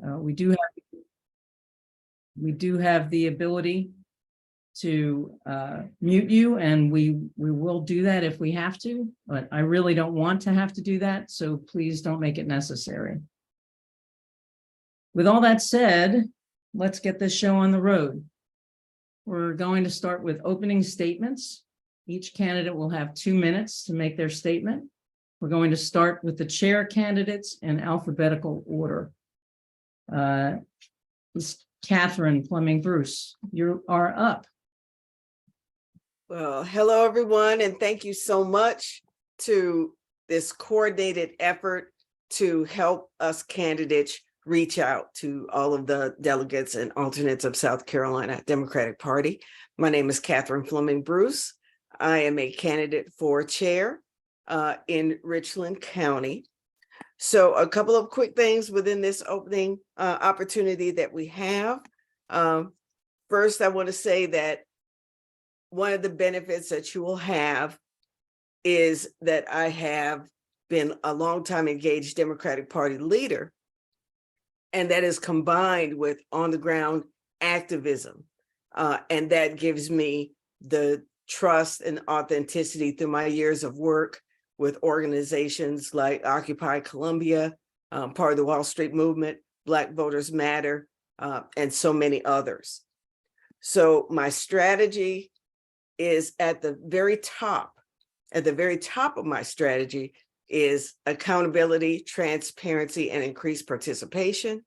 We do have the ability to mute you, and we will do that if we have to, but I really don't want to have to do that, so please don't make it necessary. With all that said, let's get this show on the road. We're going to start with opening statements. Each candidate will have 2 minutes to make their statement. We're going to start with the chair candidates in alphabetical order. Catherine Fleming Bruce, you are up. Well, hello, everyone, and thank you so much to this coordinated effort to help us candidates reach out to all of the delegates and alternates of South Carolina Democratic Party. My name is Catherine Fleming Bruce. I am a candidate for chair in Richland County. So a couple of quick things within this opening opportunity that we have. First, I want to say that one of the benefits that you will have is that I have been a longtime engaged Democratic Party leader, and that is combined with on-the-ground activism. And that gives me the trust and authenticity through my years of work with organizations like Occupy Columbia, part of the Wall Street Movement, Black Voters Matter, and so many others. So my strategy is at the very top of my strategy is accountability, transparency, and increased participation.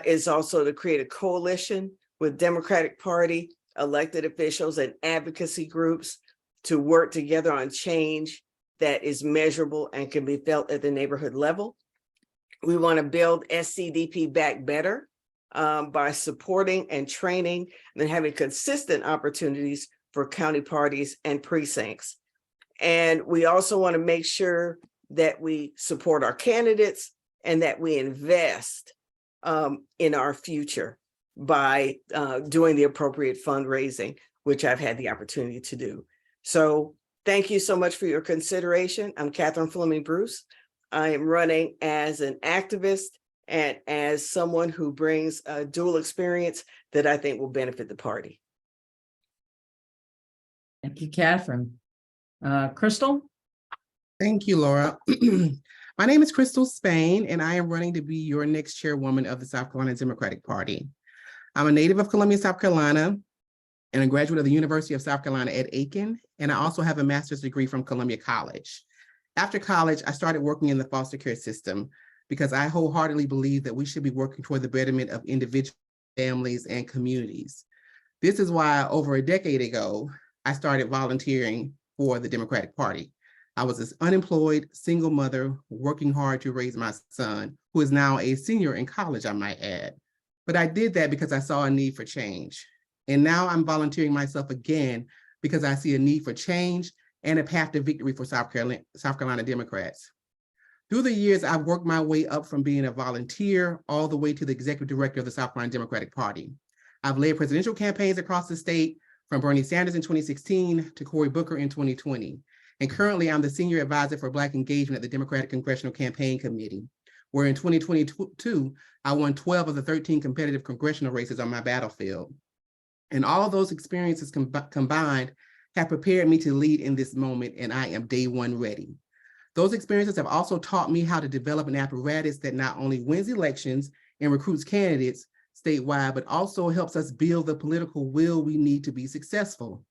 Is also to create a coalition with Democratic Party, elected officials, and advocacy groups to work together on change that is measurable and can be felt at the neighborhood level. We want to build SCDP back better by supporting and training and having consistent opportunities for county parties and precincts. And we also want to make sure that we support our candidates and that we invest in our future by doing the appropriate fundraising, which I've had the opportunity to do. So thank you so much for your consideration. I'm Catherine Fleming Bruce. I am running as an activist and as someone who brings a dual experience that I think will benefit the party. Thank you, Catherine. Crystal? Thank you, Laura. My name is Crystal Spain, and I am running to be your next chairwoman of the South Carolina Democratic Party. I'm a native of Columbia, South Carolina, and a graduate of the University of South Carolina at Aiken, and I also have a master's degree from Columbia College. After college, I started working in the foster care system because I wholeheartedly believe that we should be working toward the betterment of individuals, families, and communities. This is why over a decade ago, I started volunteering for the Democratic Party. I was this unemployed single mother working hard to raise my son, who is now a senior in college, I might add. But I did that because I saw a need for change. And now I'm volunteering myself again because I see a need for change and a path to victory for South Carolina Democrats. Through the years, I've worked my way up from being a volunteer all the way to the executive director of the South Carolina Democratic Party. I've led presidential campaigns across the state, from Bernie Sanders in 2016 to Cory Booker in 2020. And currently I'm the senior advisor for Black engagement at the Democratic Congressional Campaign Committee, where in 2022, I won 12 of the 13 competitive congressional races on my battlefield. And all of those experiences combined have prepared me to lead in this moment, and I am day one ready. Those experiences have also taught me how to develop an apparatus that not only wins elections and recruits candidates statewide, but also helps us build the political will we need to be successful.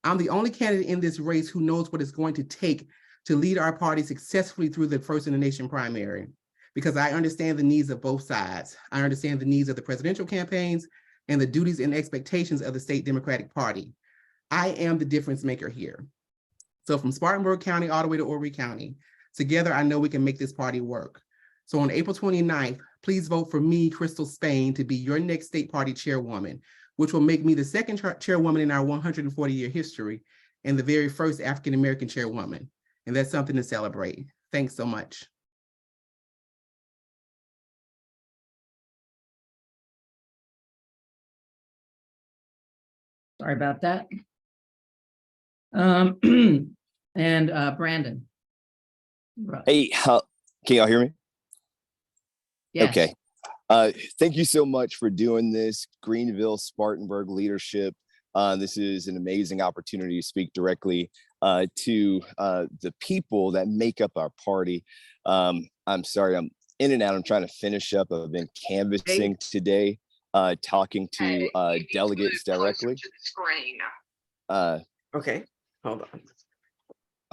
I'm the only candidate in this race who knows what it's going to take to lead our party successfully through the First in the Nation primary, because I understand the needs of both sides. I understand the needs of the presidential campaigns and the duties and expectations of the state Democratic Party. I am the difference maker here. So from Spartanburg County all the way to Horry County, together I know we can make this party work. So on April 29th, please vote for me, Crystal Spain, to be your next state party chairwoman, which will make me the second chairwoman in our 140-year history and the very first African-American chairwoman. And that's something to celebrate. Thanks so much. Sorry about that. And Brandon. Hey, can y'all hear me? Yes. Okay. Thank you so much for doing this, Greenville Spartanburg leadership. This is an amazing opportunity to speak directly to the people that make up our party. I'm sorry, I'm in and out. I'm trying to finish up. I've been canvassing today, talking to delegates directly. Okay, hold on.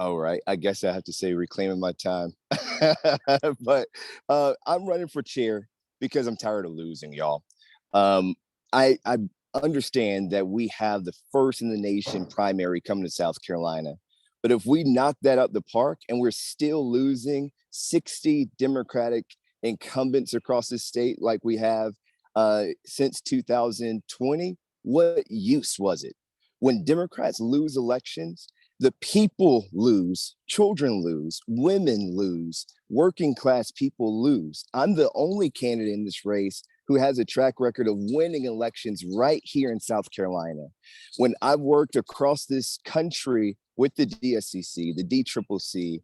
All right, I guess I have to say reclaiming my time. But I'm running for chair because I'm tired of losing, y'all. I understand that we have the first in the nation primary coming to South Carolina. But if we knock that up the park and we're still losing 60 Democratic incumbents across the state like we have since 2020, what use was it? When Democrats lose elections, the people lose, children lose, women lose, working class people lose. I'm the only candidate in this race who has a track record of winning elections right here in South Carolina. When I've worked across this country with the DSCC, the DCCC,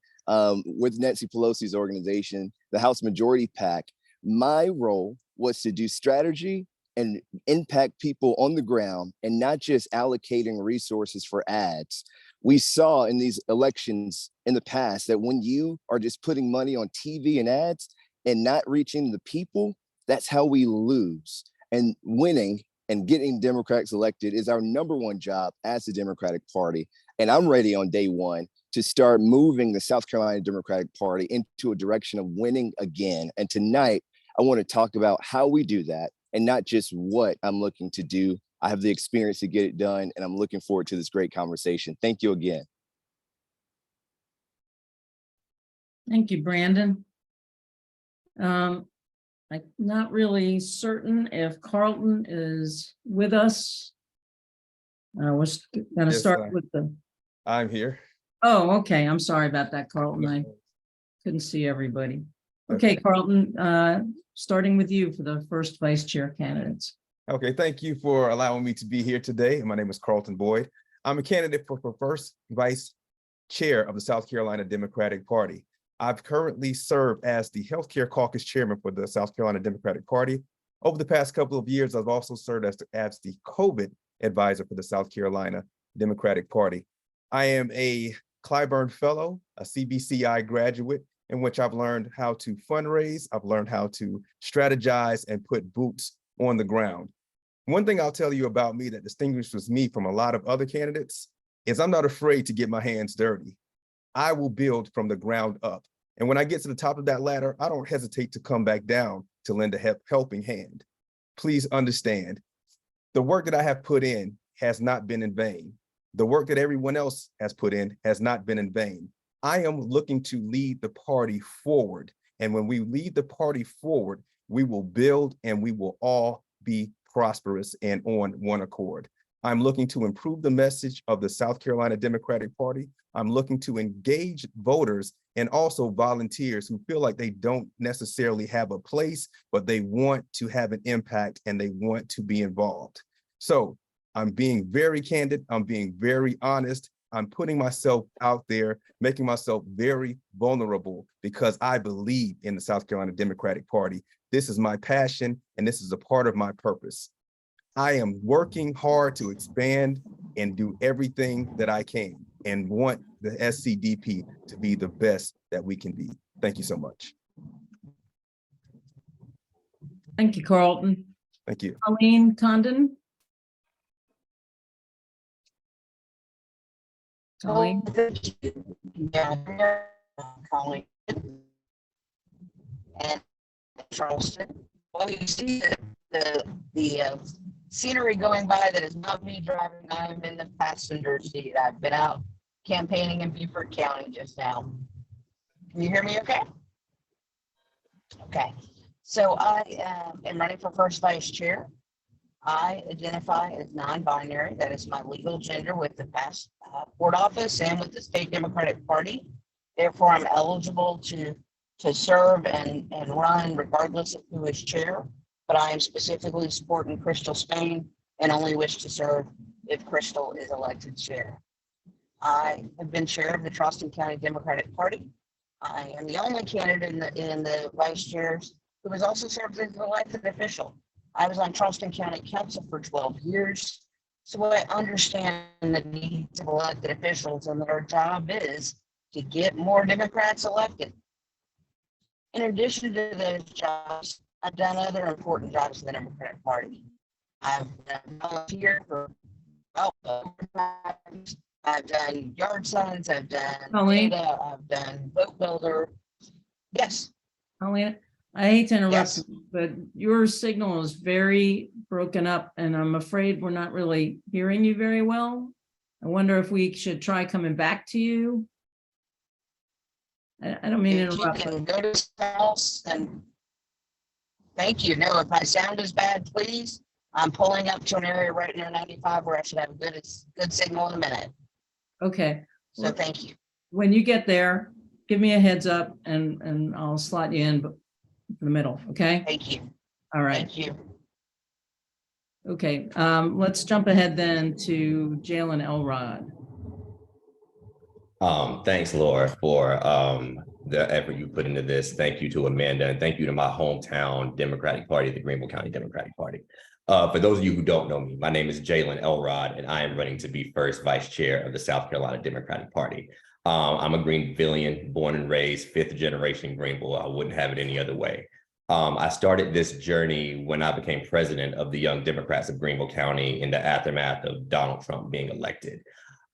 with Nancy Pelosi's organization, the House Majority PAC, my role was to do strategy and impact people on the ground and not just allocating resources for ads. We saw in these elections in the past that when you are just putting money on TV and ads and not reaching the people, that's how we lose. And winning and getting Democrats elected is our #1 job as the Democratic Party. And I'm ready on day one to start moving the South Carolina Democratic Party into a direction of winning again. And tonight, I want to talk about how we do that and not just what I'm looking to do. I have the experience to get it done, and I'm looking forward to this great conversation. Thank you again. Thank you, Brandon. I'm not really certain if Carlton is with us. We're going to Yes, start with the. I'm here. Oh, okay. I'm sorry about that, Carlton. I couldn't see everybody. Okay, Carlton, starting with you for the first vice chair candidates. Okay, thank you for allowing me to be here today. My name is Carlton Boyd. I'm a candidate for first vice chair of the South Carolina Democratic Party. I've currently served as the healthcare caucus chairman for the South Carolina Democratic Party. Over the past couple of years, I've also served as the COVID advisor for the South Carolina Democratic Party. I am a Clyburn Fellow, a CBCI graduate, in which I've learned how to fundraise, I've learned how to strategize and put boots on the ground. One thing I'll tell you about me that distinguishes me from a lot of other candidates is I'm not afraid to get my hands dirty. I will build from the ground up. And when I get to the top of that ladder, I don't hesitate to come back down to lend a helping hand. Please understand, the work that I have put in has not been in vain. The work that everyone else has put in has not been in vain. I am looking to lead the party forward. And when we lead the party forward, we will build and we will all be prosperous and on one accord. I'm looking to improve the message of the South Carolina Democratic Party. I'm looking to engage voters and also volunteers who feel like they don't necessarily have a place, but they want to have an impact and they want to be involved. So I'm being very candid. I'm being very honest. I'm putting myself out there, making myself very vulnerable because I believe in the South Carolina Democratic Party. This is my passion and this is a part of my purpose. I am working hard to expand and do everything that I can and want the SCDP to be the best that we can be. Thank you so much. Thank you, Carlton. Thank you. Colleen Condon. Colleen. Colleen and Charleston. Well, you see the scenery going by that is not me driving. I am in the passenger seat. I've been out campaigning in Beaufort County just now. Can you hear me okay? Okay. So I am running for first vice chair. I identify as non-binary. That is my legal gender with the past board office and with the state Democratic Party. Therefore, I'm eligible to serve and run regardless of who is chair. But I am specifically supporting Crystal Spain and only wish to serve if Crystal is elected chair. I have been chair of the Charleston County Democratic Party. I am the only candidate in the vice chairs who has also served as an elected official. I was on Charleston County Council for 12 years, so I understand the needs of elected officials and that our job is to get more Democrats elected. In addition to those jobs, I've done other important jobs in the Democratic Party. I've volunteered for I've done yard signs, I've done Colleen? data, I've done boat builder. Yes, Colleen, I hate to interrupt, Yes. you, but your signal is very broken up and I'm afraid we're not really hearing you very well. I wonder if we should try coming back to you. I don't mean to if you interrupt. can go to his house and thank you. No, if my sound is bad, please. I'm pulling up to an area right near 95 where I should have a good signal in a minute. Okay, So thank you. when you get there, give me a heads up and I'll slot you in the middle, okay? Thank you. All right, Thank you. okay. Let's jump ahead then to Jalen Elrod. Thanks, Laura, for the effort you put into this. Thank you to Amanda, and thank you to my hometown Democratic Party, the Greenville County Democratic Party. For those of you who don't know me, my name is Jalen Elrod, and I am running to be first vice chair of the South Carolina Democratic Party. I'm a Greenvillian, born and raised, fifth generation Greenville. I wouldn't have it any other way. I started this journey when I became president of the Young Democrats of Greenville County in the aftermath of Donald Trump being elected.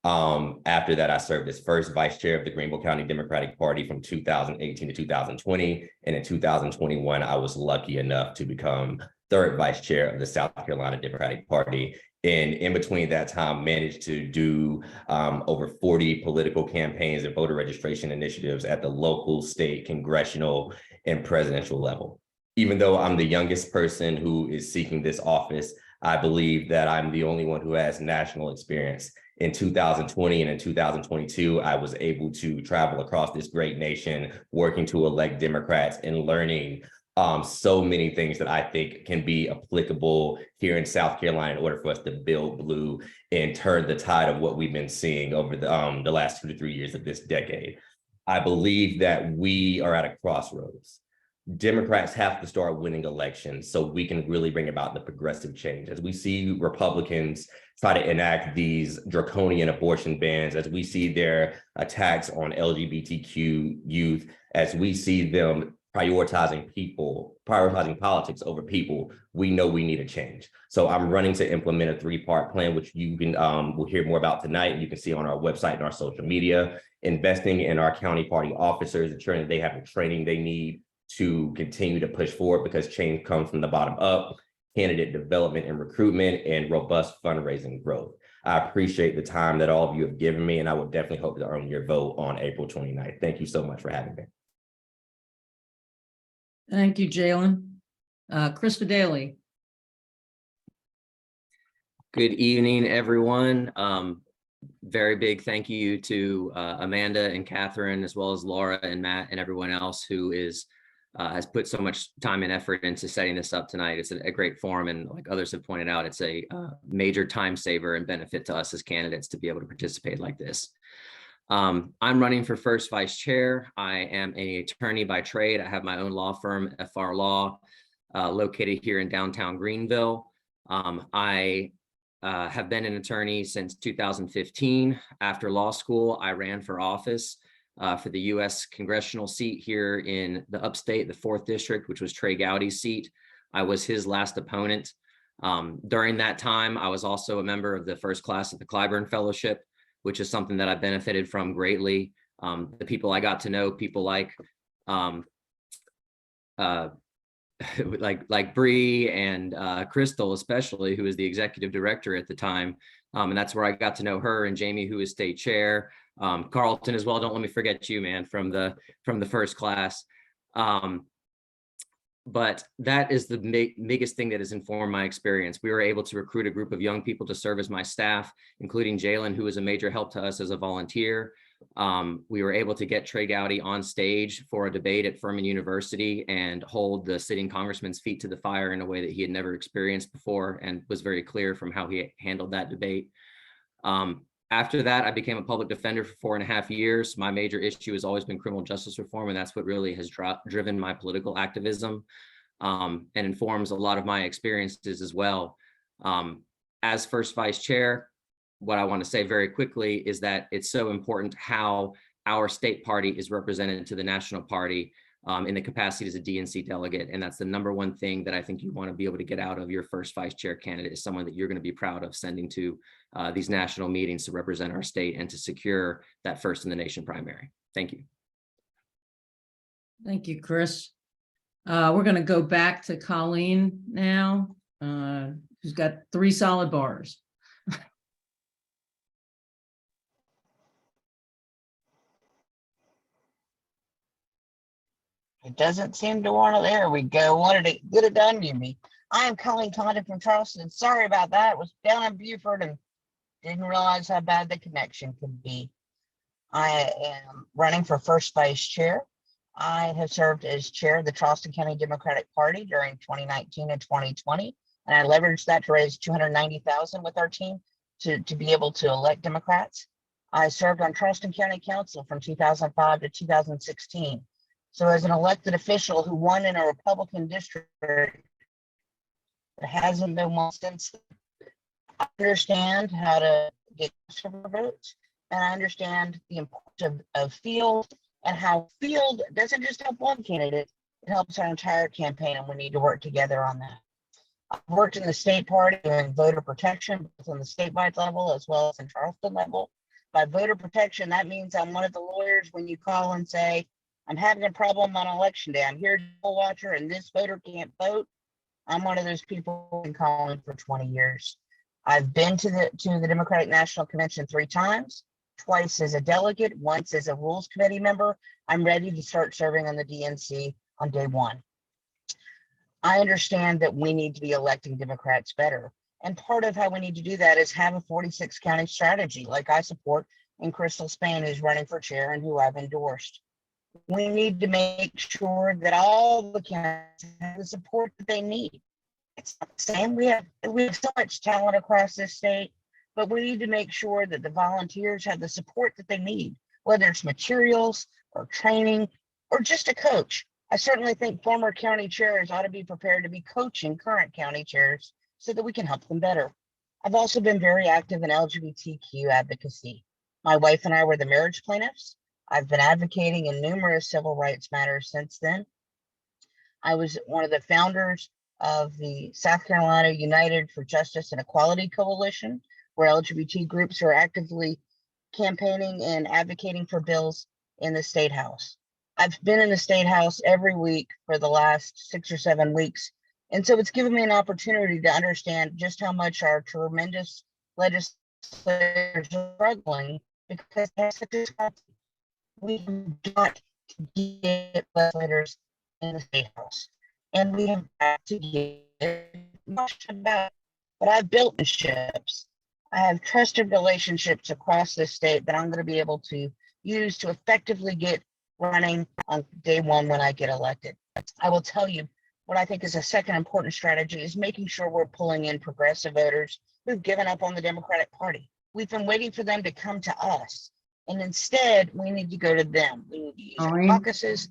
After that, I served as first vice chair of the Greenville County Democratic Party from 2018 to 2020. And in 2021, I was lucky enough to become third vice chair of the South Carolina Democratic Party. And in between that time, managed to do over 40 political campaigns and voter registration initiatives at the local, state, congressional, and presidential level. Even though I'm the youngest person who is seeking this office, I believe that I'm the only one who has national experience. In 2020 and in 2022, I was able to travel across this great nation, working to elect Democrats and learning so many things that I think can be applicable here in South Carolina in order for us to build blue and turn the tide of what we've been seeing over the last 2 to 3 years of this decade. I believe that we are at a crossroads. Democrats have to start winning elections so we can really bring about the progressive change. As we see Republicans try to enact these draconian abortion bans, as we see their attacks on LGBTQ youth, as we see them prioritizing politics over people, we know we need a change. So I'm running to implement a 3-part plan, which you can will hear more about tonight. And you can see on our website and our social media, investing in our county party officers, ensuring that they have the training they need to continue to push forward, because change comes from the bottom up, candidate development and recruitment, and robust fundraising growth. I appreciate the time that all of you have given me, and I would definitely hope to earn your vote on April 29th. Thank you so much for having me. Thank you, Jalen. Chris Daly. Good evening, everyone. Very big thank you to Amanda and Catherine, as well as Laura and Matt and everyone else who has put so much time and effort into setting this up tonight. It's a great forum, and like others have pointed out, it's a major time saver and benefit to us as candidates to be able to participate like this. I'm running for first vice chair. I am an attorney by trade. I have my own law firm, FR Law, located here in downtown Greenville. I have been an attorney since 2015. After law school, I ran for office for the U.S. congressional seat here in the upstate, the 4th district, which was Trey Gowdy's seat. I was his last opponent. During that time, I was also a member of the first class of the Clyburn Fellowship, which is something that I benefited from greatly. The people I got to know, people like Bree and Crystal, especially, who was the executive director at the time. And that's where I got to know her, and Jamie, who is state chair. Carlton as well. Don't let me forget you, man, from the first class. But that is the biggest thing that has informed my experience. We were able to recruit a group of young people to serve as my staff, including Jalen, who was a major help to us as a volunteer. We were able to get Trey Gowdy on stage for a debate at Furman University and hold the sitting congressman's feet to the fire in a way that he had never experienced before, and was very clear from how he handled that debate. After that, I became a public defender for 4.5 years. My major issue has always been criminal justice reform, and that's what really has driven my political activism. and informs a lot of my experiences as well. As first vice chair, what I want to say very quickly is that it's so important how our state party is represented to the national party in the capacity as a DNC delegate. And that's the number one thing that I think you want to be able to get out of your first vice chair candidate, is someone that you're going to be proud of sending to these national meetings to represent our state and to secure that first in the nation primary. Thank you. Thank you, Chris. We're going to go back to Colleen now, who's got 3 solid bars. It doesn't seem to want to. There we go. Wanted to get it done, you me. I am Colleen Condon from Charleston. Sorry about that. Was down in Beaufort and didn't realize how bad the connection could be. I am running for first vice chair. I have served as chair of the Charleston County Democratic Party during 2019 and 2020, and I leveraged that to raise $290,000 with our team to be able to elect Democrats. I served on Charleston County Council from 2005 to 2016. So as an elected official who won in a Republican district that hasn't been won since, I understand how to get votes, and I understand the importance of field and how field doesn't just help one candidate, it helps our entire campaign, and we need to work together on that. I've worked in the state party doing voter protection, both on the statewide level as well as in Charleston level. By voter protection, that means I'm one of the lawyers when you call and say, I'm having a problem on election day. I'm here to watcher and this voter can't vote. I'm one of those people who've been calling for 20 years. I've been to the Democratic National Convention 3 times, twice as a delegate, once as a Rules Committee member. I'm ready to start serving on the DNC on day 1. I understand that we need to be electing Democrats better. And part of how we need to do that is have a 46 county strategy like I support, and Crystal Spain is running for chair and who I've endorsed. We need to make sure that all the counties have the support that they need. It's not the same. We have so much talent across this state, but we need to make sure that the volunteers have the support that they need, whether it's materials or training or just a coach. I certainly think former county chairs ought to be prepared to be coaching current county chairs so that we can help them better. I've also been very active in LGBTQ advocacy. My wife and I were the marriage plaintiffs. I've been advocating in numerous civil rights matters since then. I was one of the founders of the South Carolina United for Justice and Equality Coalition, where LGBT groups are actively campaigning and advocating for bills in the State House. I've been in the State House every week for the last 6 or 7 weeks. And so it's given me an opportunity to understand just how much our tremendous legislators are struggling because they're such a we have got to get legislators in the State House, and we have got to get much about. But I've built relationships. I have trusted relationships across the state that I'm going to be able to use to effectively get running on day 1 when I get elected. I will tell you what I think is a second important strategy is making sure we're pulling in progressive voters who've given up on the Democratic Party. We've been waiting for them to come to us. And instead, we need to go to them. We need to use our caucuses.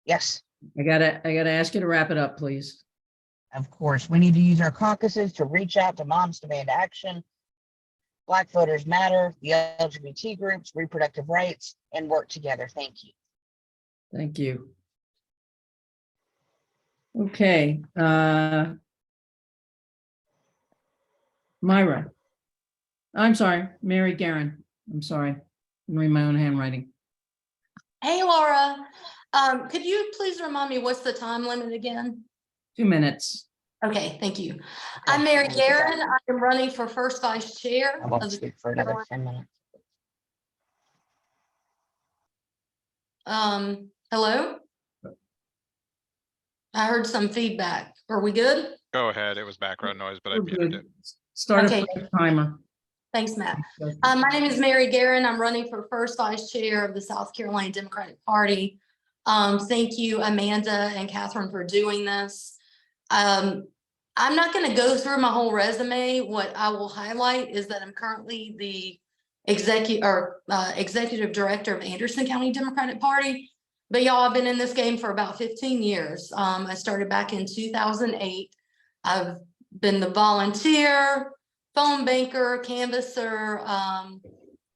Yes. I gotta ask you to wrap it up, please. Of course, we need to use our caucuses to reach out to Moms Demand Action, Black Voters Matter, the LGBT groups, reproductive rights, and work together. Thank you. Thank you. Okay. Myra. I'm sorry, Mary Guerin. I'm sorry. I'm reading my own handwriting. Hey, Laura, could you please remind me what's the time limit again? 2 minutes. Okay, thank you. I'm Mary Guerin. I am running for first vice chair. I won't speak for another 10 minutes. Hello? I heard some feedback. Are we good? Go ahead. It was background noise, but I We're muted good. it. Start Okay. a timer. Thanks, Matt. My name is Mary Guerin. I'm running for first vice chair of the South Carolina Democratic Party. Thank you, Amanda and Catherine, for doing this. I'm not going to go through my whole resume. What I will highlight is that I'm currently the executive director of Anderson County Democratic Party. But y'all, I've been in this game for about 15 years. I started back in 2008. I've been the volunteer, phone banker, canvasser,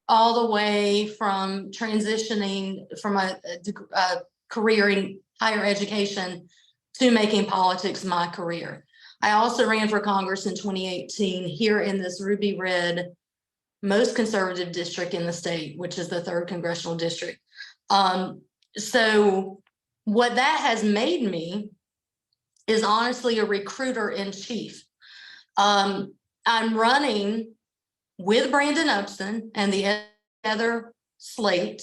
all the way from transitioning from a career in higher education to making politics my career. I also ran for Congress in 2018 here in this ruby red, most conservative district in the state, which is the 3rd congressional district. So what that has made me is honestly a recruiter in chief. I'm running with Brandon Upson and the other slate.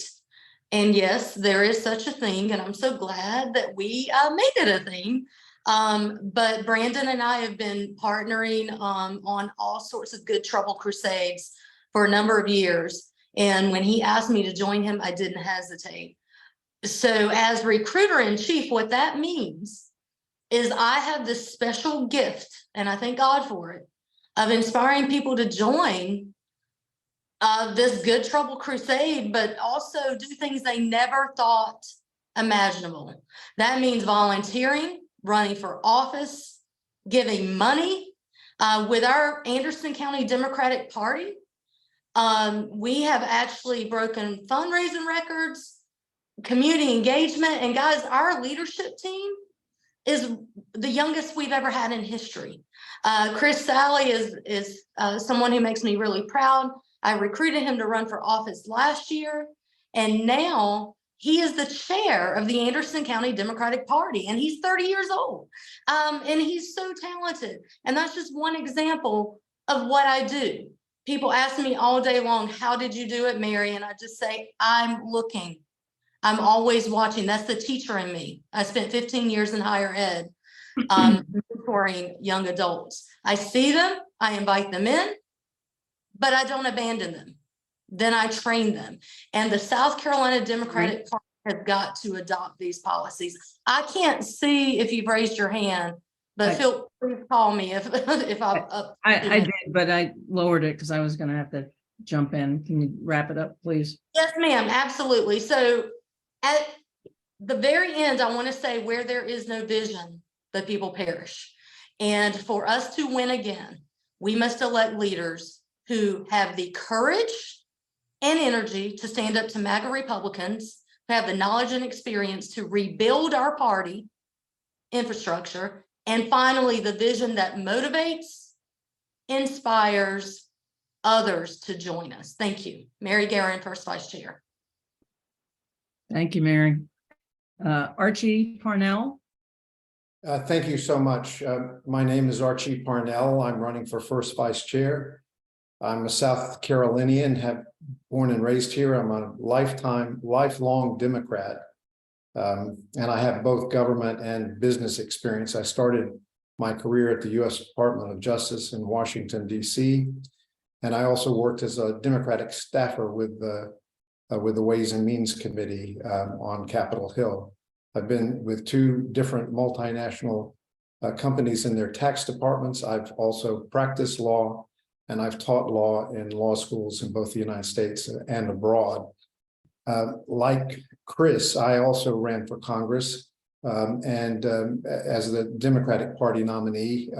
And yes, there is such a thing, and I'm so glad that we made it a thing. But Brandon and I have been partnering on all sorts of good trouble crusades for a number of years. And when he asked me to join him, I didn't hesitate. So as recruiter in chief, what that means is I have this special gift, and I thank God for it, of inspiring people to join this good trouble crusade, but also do things they never thought imaginable. That means volunteering, running for office, giving money. With our Anderson County Democratic Party, we have actually broken fundraising records, community engagement, and guys, our leadership team is the youngest we've ever had in history. Chris Sally is someone who makes me really proud. I recruited him to run for office last year, and now he is the chair of the Anderson County Democratic Party, and he's 30 years old. And he's so talented. And that's just one example of what I do. People ask me all day long, how did you do it, Mary? And I just say, I'm looking. I'm always watching. That's the teacher in me. I spent 15 years in higher ed, mentoring young adults. I see them, I invite them in, but I don't abandon them. Then I train them. And the South Carolina Democratic Party has got to adopt these policies. I can't see if you've raised your hand, but feel free to call me if I'm up. I did, but I lowered it because I was going to have to jump in. Can you wrap it up, please? Yes, ma'am. Absolutely. So at the very end, I want to say where there is no vision, the people perish. And for us to win again, we must elect leaders who have the courage and energy to stand up to MAGA Republicans, who have the knowledge and experience to rebuild our party infrastructure, and finally, the vision that motivates, inspires others to join us. Thank you. Mary Guerin, First Vice Chair. Thank you, Mary. Archie Parnell. Thank you so much. My name is Archie Parnell. I'm running for First Vice Chair. I'm a South Carolinian, born and raised here. I'm a lifelong Democrat. And I have both government and business experience. I started my career at the U.S. Department of Justice in Washington, D.C. And I also worked as a Democratic staffer with the Ways and Means Committee on Capitol Hill. I've been with 2 different multinational companies in their tax departments. I've also practiced law, and I've taught law in law schools in both the United States and abroad. Like Chris, I also ran for Congress as the Democratic Party nominee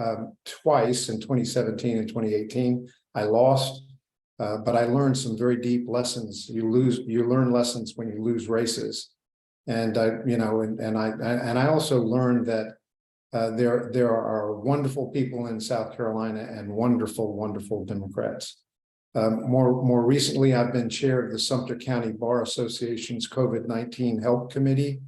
twice in 2017 and 2018. I lost, but I learned some very deep lessons. You learn lessons when you lose races. And I also learned that there are wonderful people in South Carolina and wonderful Democrats. More recently, I've been chair of the Sumter County Bar Association's COVID-19 Help Committee,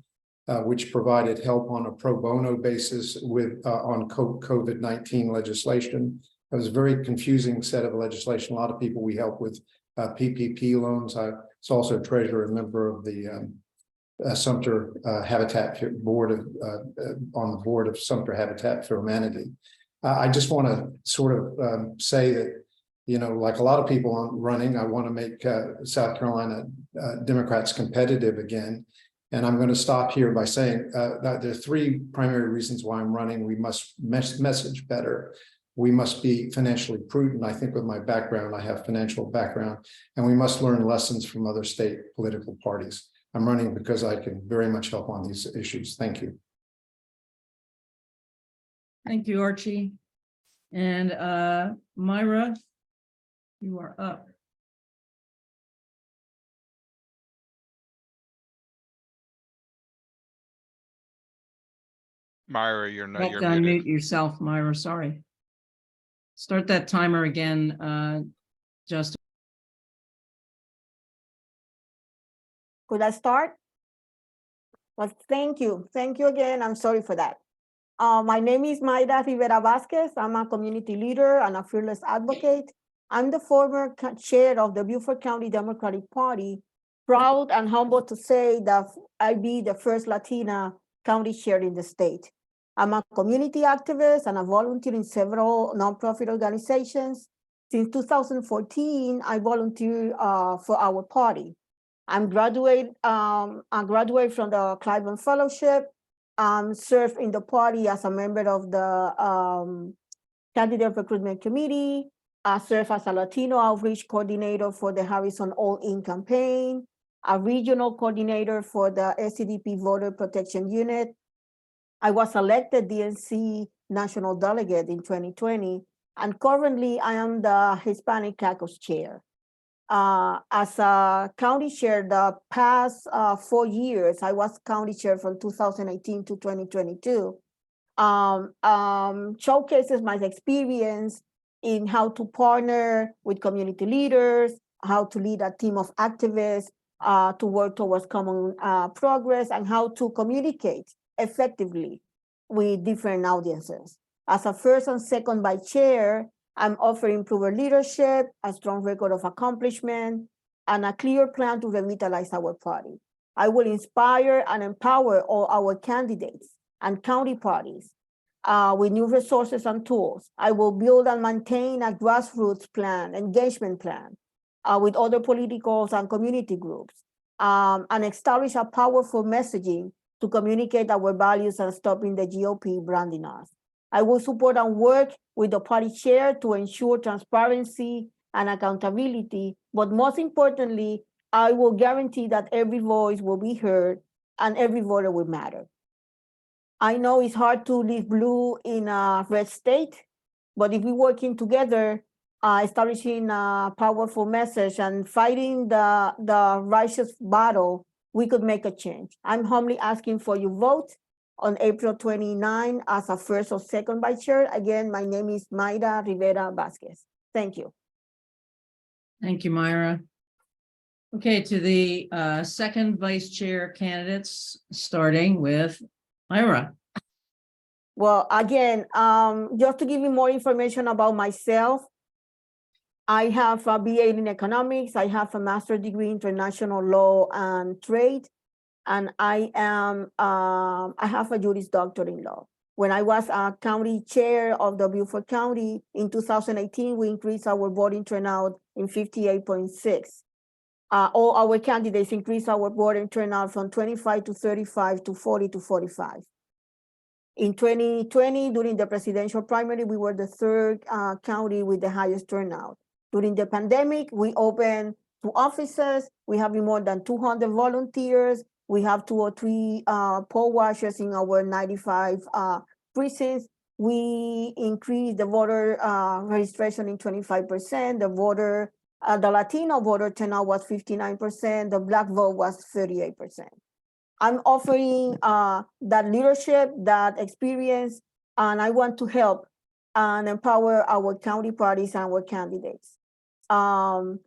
which provided help on a pro bono basis on COVID-19 legislation. It was a very confusing set of legislation. A lot of people we help with PPP loans. I was also treasurer and member of the Sumter Habitat Board on the board of Sumter Habitat for Humanity. I just want to sort of say that, like a lot of people running, I want to make South Carolina Democrats competitive again. And I'm going to stop here by saying that there are 3 primary reasons why I'm running. We must message better. We must be financially prudent. I think with my background, I have financial background, and we must learn lessons from other state political parties. I'm running because I can very much help on these issues. Thank you. Thank you, Archie. And Myra, you are up. Myra, you're You not, have you're to muted. unmute yourself, Myra, sorry. Start that timer again, Justin. Could I start? Well, thank you. Thank you again. I'm sorry for that. My name is Mayra Rivera Vasquez. I'm a community leader and a fearless advocate. I'm the former chair of the Beaufort County Democratic Party. Proud and humbled to say that I be the first Latina county chair in the state. I'm a community activist and a volunteer in several nonprofit organizations. Since 2014, I volunteer for our party. I graduate from the Clyburn Fellowship, served in the party as a member of the candidate recruitment committee. I serve as a Latino outreach coordinator for the Harrison All In campaign, a regional coordinator for the SCDP Voter Protection Unit. I was elected DNC national delegate in 2020, and currently I am the Hispanic Caucus chair. As a county chair, the past 4 years, I was county chair from 2018 to 2022. Showcases my experience in how to partner with community leaders, how to lead a team of activists, to work towards common progress, and how to communicate effectively with different audiences. As a first and second vice chair, I'm offering proven leadership, a strong record of accomplishment, and a clear plan to revitalize our party. I will inspire and empower all our candidates and county parties with new resources and tools. I will build and maintain a grassroots plan, engagement plan with other politicals and community groups, and establish a powerful messaging to communicate our values and stopping the GOP branding us. I will support and work with the party chair to ensure transparency and accountability, but most importantly, I will guarantee that every voice will be heard and every voter will matter. I know it's hard to live blue in a red state, but if we're working together, establishing a powerful message and fighting the righteous battle, we could make a change. I'm humbly asking for your vote on April 29 as a first or second vice chair. Again, my name is Mayra Rivera Vasquez. Thank you. Thank you, Myra. Okay, to the second vice chair candidates, starting with Myra. Well, again, just to give you more information about myself, I have a BA in economics. I have a master's degree in international law and trade. And I have a Juris Doctor in law. When I was a county chair of the Beaufort County in 2018, we increased our voting turnout in 58.6. All our candidates increased our voting turnout from 25 to 35 to 40 to 45. In 2020, during the presidential primary, we were the third county with the highest turnout. During the pandemic, we opened 2 offices. We have more than 200 volunteers. We have 2 or 3 poll watchers in our 95 precincts. We increased the voter registration in 25%. The Latino voter turnout was 59%. The Black vote was 38%. I'm offering that leadership, that experience, and I want to help and empower our county parties and our candidates. I'm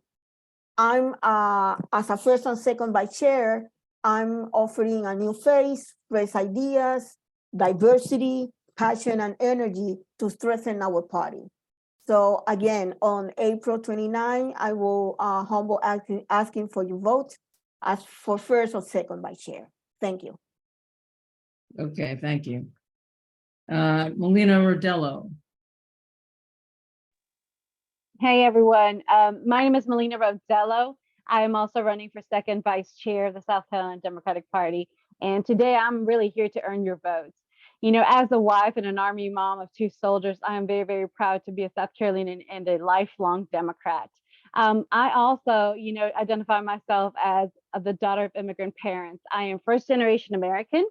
as a first and second vice chair, I'm offering a new face, fresh ideas, diversity, passion, and energy to strengthen our party. So again, on April 29, I will humble asking for your vote as for first or second vice chair. Thank you. Okay, thank you. Melina Rodello. Hey, everyone. My name is Melina Rodello. I am also running for second vice chair of the South Carolina Democratic Party. And today I'm really here to earn your votes. You know, as a wife and an Army mom of 2 soldiers, I am very, very proud to be a South Carolinian and a lifelong Democrat. I also, identify myself as the daughter of immigrant parents. I am first generation American.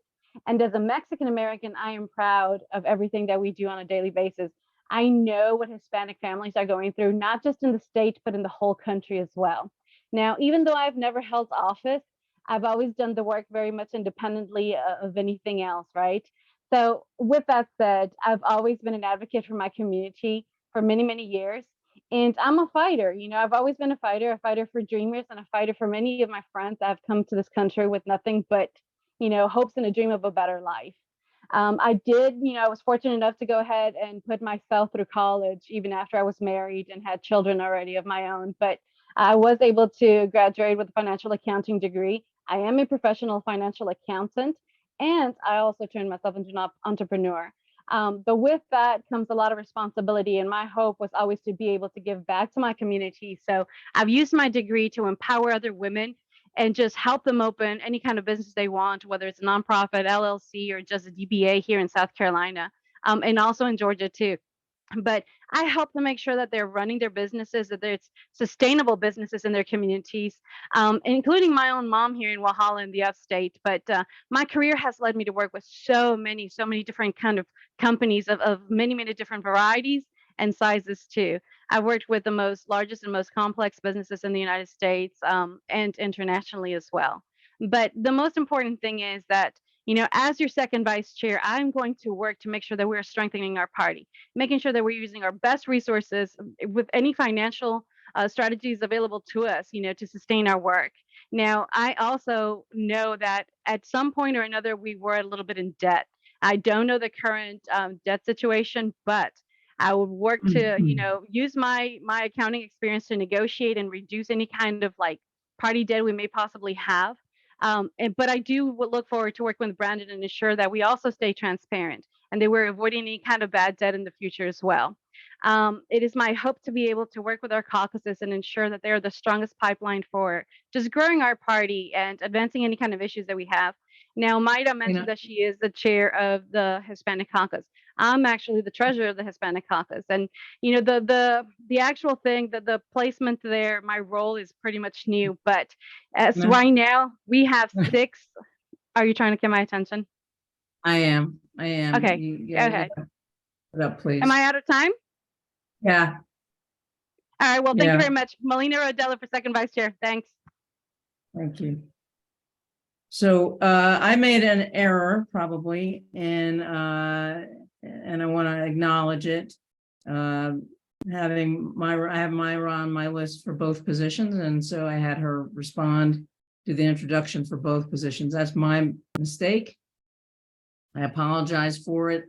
And as a Mexican American, I am proud of everything that we do on a daily basis. I know what Hispanic families are going through, not just in the state, but in the whole country as well. Now, even though I've never held office, I've always done the work very much independently of anything else, right? So with that said, I've always been an advocate for my community for many, many years. And I'm a fighter. I've always been a fighter for dreamers and a fighter for many of my friends that have come to this country with nothing but, hopes and a dream of a better life. I was fortunate enough to go ahead and put myself through college, even after I was married and had children already of my own. But I was able to graduate with a financial accounting degree. I am a professional financial accountant, and I also turned myself into an entrepreneur. But with that comes a lot of responsibility. And my hope was always to be able to give back to my community. So I've used my degree to empower other women and just help them open any kind of business they want, whether it's a nonprofit, LLC, or just a DBA here in South Carolina, and also in Georgia too. But I help them make sure that they're running their businesses, that there's sustainable businesses in their communities, including my own mom here in Walhalla in the upstate. But my career has led me to work with so many different kind of companies of many, many different varieties and sizes too. I've worked with the largest and most complex businesses in the United States, and internationally as well. But the most important thing is that, as your second vice chair, I'm going to work to make sure that we're strengthening our party, making sure that we're using our best resources with any financial strategies available to us, to sustain our work. Now, I also know that at some point or another, we were a little bit in debt. I don't know the current debt situation, but I would work to, use my accounting experience to negotiate and reduce any kind of party debt we may possibly have. But I do look forward to working with Brandon and ensure that we also stay transparent and that we're avoiding any kind of bad debt in the future as well. It is my hope to be able to work with our caucuses and ensure that they're the strongest pipeline for just growing our party and advancing any kind of issues that we have. Now, Maida mentioned that she is the chair of the Hispanic caucus. I'm actually the treasurer of the Hispanic caucus. And, the actual thing, the placement there, my role is pretty much new. But as right now, we have 6. Are you trying to get my attention? I am. Okay, go ahead. Put up, please. Am I out of time? Yeah. All right. Well, thank you very much. Melina Rodella for second vice chair. Thanks. Thank you. So I made an error probably and I want to acknowledge it. I have Myra on my list for both positions, and so I had her respond to the introduction for both positions. That's my mistake. I apologize for it.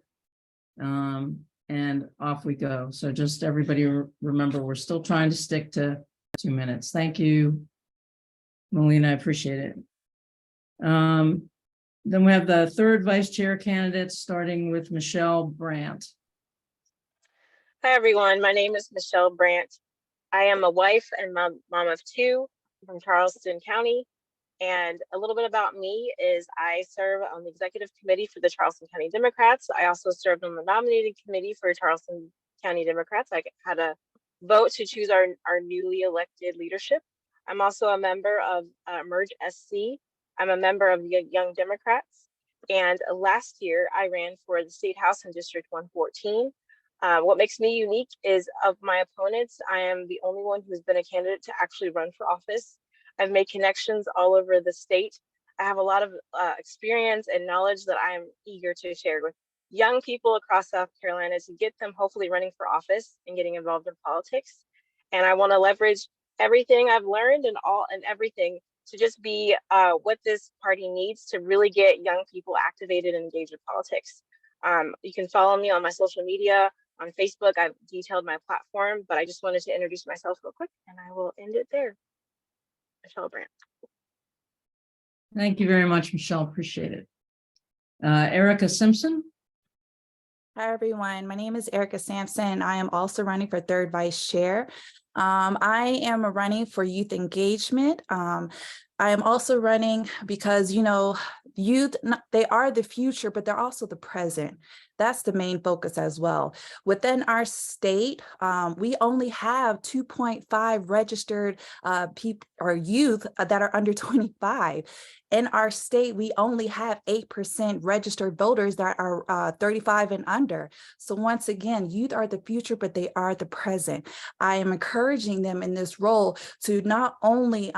And off we go. So just everybody remember, we're still trying to stick to 2 minutes. Thank you, Melina. I appreciate it. Then we have the third vice chair candidates, starting with Michelle Brandt. Hi, everyone. My name is Michelle Brandt. I am a wife and mom of 2 from Charleston County. And a little bit about me is I serve on the executive committee for the Charleston County Democrats. I also served on the nominating committee for Charleston County Democrats. I had a vote to choose our newly elected leadership. I'm also a member of Merge SC. I'm a member of the Young Democrats. And last year I ran for the State House in District 114. What makes me unique is, of my opponents, I am the only one who's been a candidate to actually run for office. I've made connections all over the state. I have a lot of experience and knowledge that I am eager to share with young people across South Carolina to get them hopefully running for office and getting involved in politics. And I want to leverage everything I've learned and everything to just be what this party needs to really get young people activated and engaged with politics. You can follow me on my social media. On Facebook, I've detailed my platform, but I just wanted to introduce myself real quick, and I will end it there. Michelle Brandt. Thank you very much, Michelle. Appreciate it. Erica Simpson. Hi, everyone. My name is Erica Sampson. I am also running for third vice chair. I am running for youth engagement. I am also running because, youth, they are the future, but they're also the present. That's the main focus as well. Within our state, we only have 2.5 registered people or youth that are under 25. In our state, we only have 8% registered voters that are 35 and under. So once again, youth are the future, but they are the present. I am encouraging them in this role to not only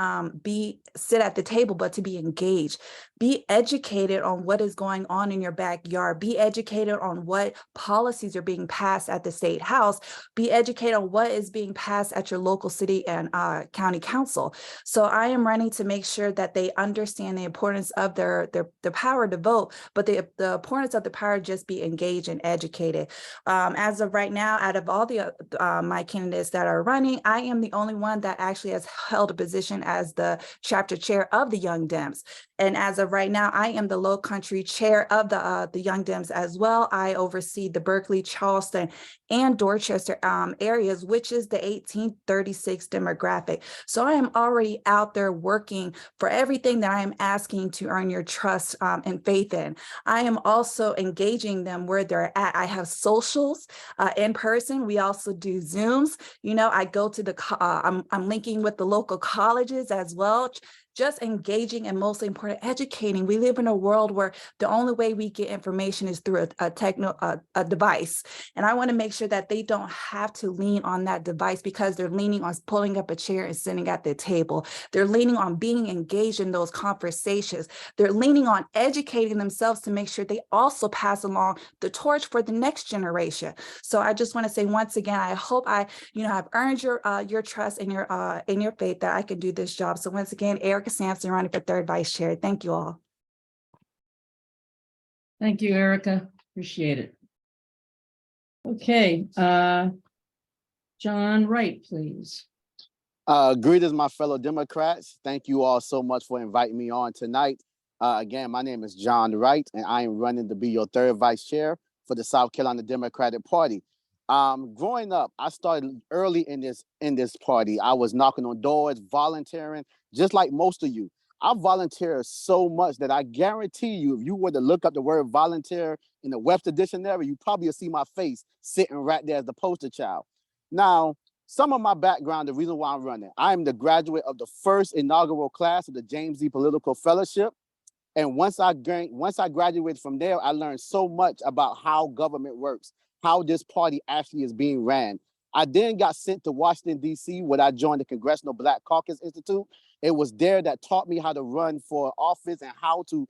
sit at the table, but to be engaged. Be educated on what is going on in your backyard. Be educated on what policies are being passed at the state house. Be educated on what is being passed at your local city and county council. So I am running to make sure that they understand the importance of their power to vote, but the importance of the power to just be engaged and educated. As of right now, out of all the my candidates that are running, I am the only one that actually has held a position as the chapter chair of the Young Dems. And as of right now, I am the Low Country chair of the Young Dems as well. I oversee the Berkeley, Charleston, and Dorchester areas, which is the 1836 demographic. So I am already out there working for everything that I am asking to earn your trust and faith in. I am also engaging them where they're at. I have socials in person. We also do Zooms. You know, I go to the, I'm linking with the local colleges as well. Just engaging and mostly important, educating. We live in a world where the only way we get information is through a device. And I want to make sure that they don't have to lean on that device because they're leaning on pulling up a chair and sitting at the table. They're leaning on being engaged in those conversations. They're leaning on educating themselves to make sure they also pass along the torch for the next generation. So I just want to say once again, I hope I, have earned your trust and your faith that I can do this job. So once again, Erica Sampson running for third vice chair. Thank you all. Thank you, Erica. Appreciate it. Okay, John Wright, please. Greetings, my fellow Democrats. Thank you all so much for inviting me on tonight. Again, my name is John Wright, and I am running to be your third vice chair for the South Carolina Democratic Party. Growing up, I started early in this party. I was knocking on doors, volunteering, just like most of you. I volunteer so much that I guarantee you, if you were to look up the word volunteer in the Webster Dictionary, you probably will see my face sitting right there as the poster child. Now, some of my background, the reason why I'm running, I am the graduate of the first inaugural class of the James E. Political Fellowship. And once I graduated from there, I learned so much about how government works, how this party actually is being ran. I then got sent to Washington, D.C., where I joined the Congressional Black Caucus Institute. It was there that taught me how to run for office and how to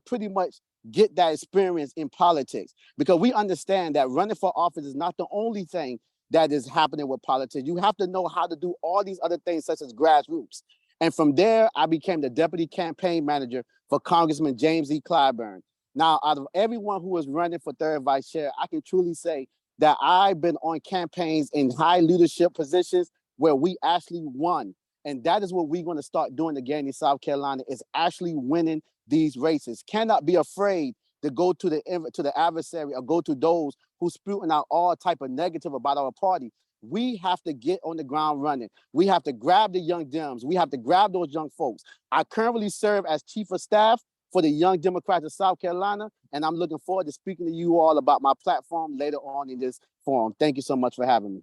pretty much get that experience in politics. Because we understand that running for office is not the only thing that is happening with politics. You have to know how to do all these other things, such as grassroots. And from there, I became the deputy campaign manager for Congressman James E. Clyburn. Now, out of everyone who is running for third vice chair, I can truly say that I've been on campaigns in high leadership positions where we actually won. And that is what we're going to start doing again in South Carolina, is actually winning these races. Cannot be afraid to go to the adversary or go to those who spewing out all type of negative about our party. We have to get on the ground running. We have to grab the young Dems. We have to grab those young folks. I currently serve as chief of staff for the Young Democrats of South Carolina, and I'm looking forward to speaking to you all about my platform later on in this forum. Thank you so much for having me.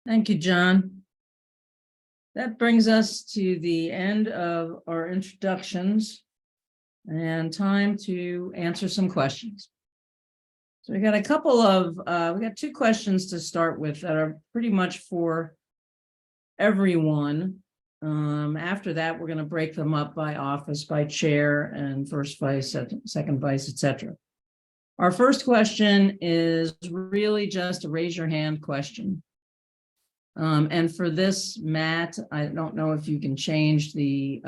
Thank you, John. That brings us to the end of our introductions and time to answer some questions. So we got a couple of, we got two questions to start with that are pretty much for everyone. After that, we're going to break them up by office, by chair, and first vice, second vice, etc. Our first question is really just a raise your hand question. And for this, Matt, I don't know if you can change the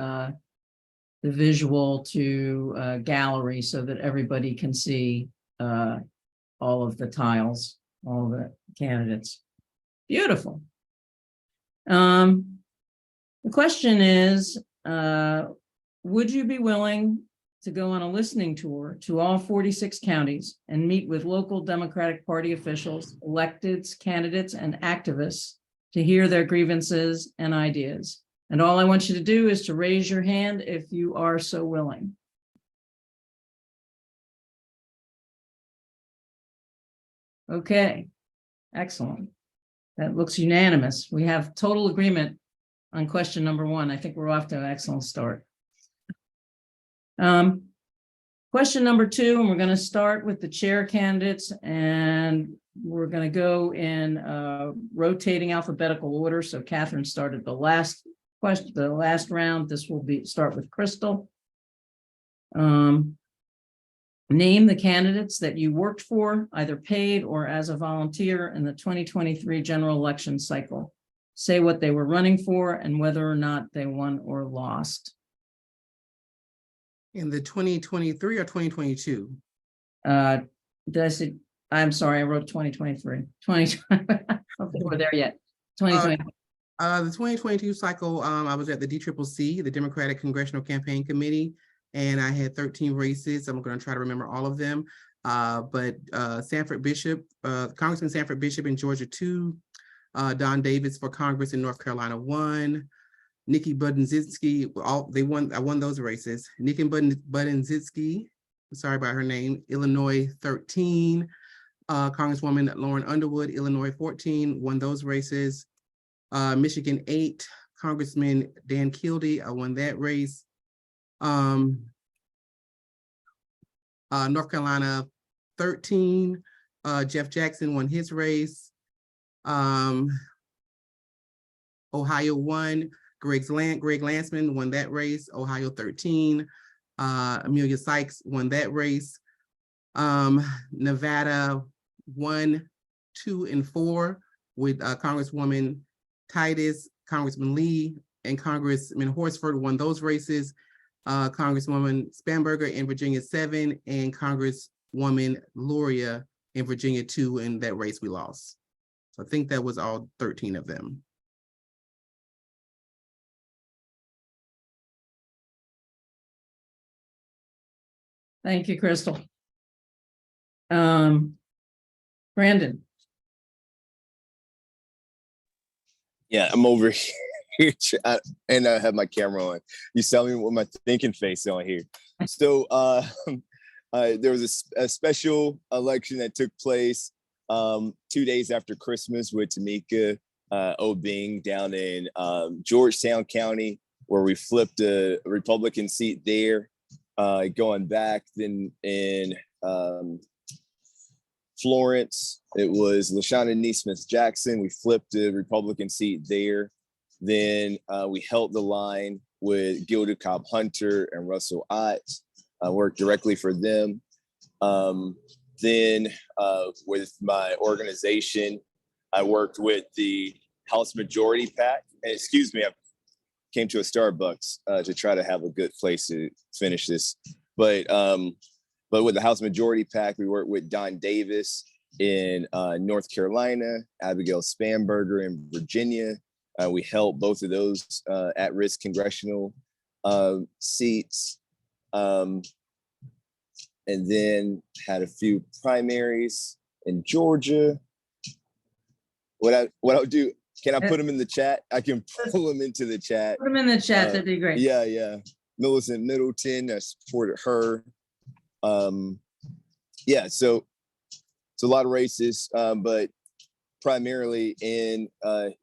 visual to gallery so that everybody can see all of the tiles, all the candidates. Beautiful. The question is, would you be willing to go on a listening tour to all 46 counties and meet with local Democratic Party officials, electeds, candidates, and activists to hear their grievances and ideas? And all I want you to do is to raise your hand if you are so willing. Okay, excellent. That looks unanimous. We have total agreement on question number 1. I think we're off to an excellent start. Question number 2, and we're going to start with the chair candidates, and we're going to go in rotating alphabetical order. So Catherine started the last question, the last round. This will be start with Crystal. Name the candidates that you worked for, either paid or as a volunteer in the 2023 general election cycle. Say what they were running for and whether or not they won or lost. In the 2023 or 2022? Did I say, I'm sorry, I wrote 2023. 2020. We're there yet. 2020. The 2022 cycle, I was at the DCCC, the Democratic Congressional Campaign Committee, and I had 13 races. I'm going to try to remember all of them. But Sanford Bishop, Congressman Sanford Bishop in Georgia 2, Don Davis for Congress in North Carolina 1, Nikki Budzinski, I won those races. Nikki Budzinski, sorry about her name, Illinois 13, Congresswoman Lauren Underwood, Illinois 14, won those races. Michigan 8, Congressman Dan Kildee, I won that race. North Carolina 13, Jeff Jackson won his race. Ohio 1, Greg Landsman won that race. Ohio 13, Amelia Sykes won that race. Nevada 1, 2, and 4 with Congresswoman Titus, Congressman Lee, and Congressman Horsford won those races. Congresswoman Spartanburg in Virginia 7, and Congresswoman Luria in Virginia 2, and that race we lost. So I think that was all 13 of them. Thank you, Crystal. Brandon. Yeah, I'm over here and I have my camera on. You saw me with my thinking face on here. So there was a special election that took place 2 days after Christmas with Tamika Obing down in Georgetown County, where we flipped a Republican seat there. Going back then in Florence, it was LaShawna Neesmith Jackson. We flipped a Republican seat there. Then we held the line with Gilda Cobb Hunter and Russell Ott. I worked directly for them. Then with my organization, I worked with the House Majority PAC. And excuse me, I came to a Starbucks to try to have a good place to finish this. But with the House Majority PAC, we worked with Don Davis in North Carolina, Abigail Spanberger in Virginia. We held both of those at-risk congressional seats. And then had a few primaries in Georgia. What I'll do, can I put them in the chat? I can pull them into the chat. Put them in the chat, that'd be great. Yeah. Millicent Middleton, I supported her. Yeah, so it's a lot of races, but primarily in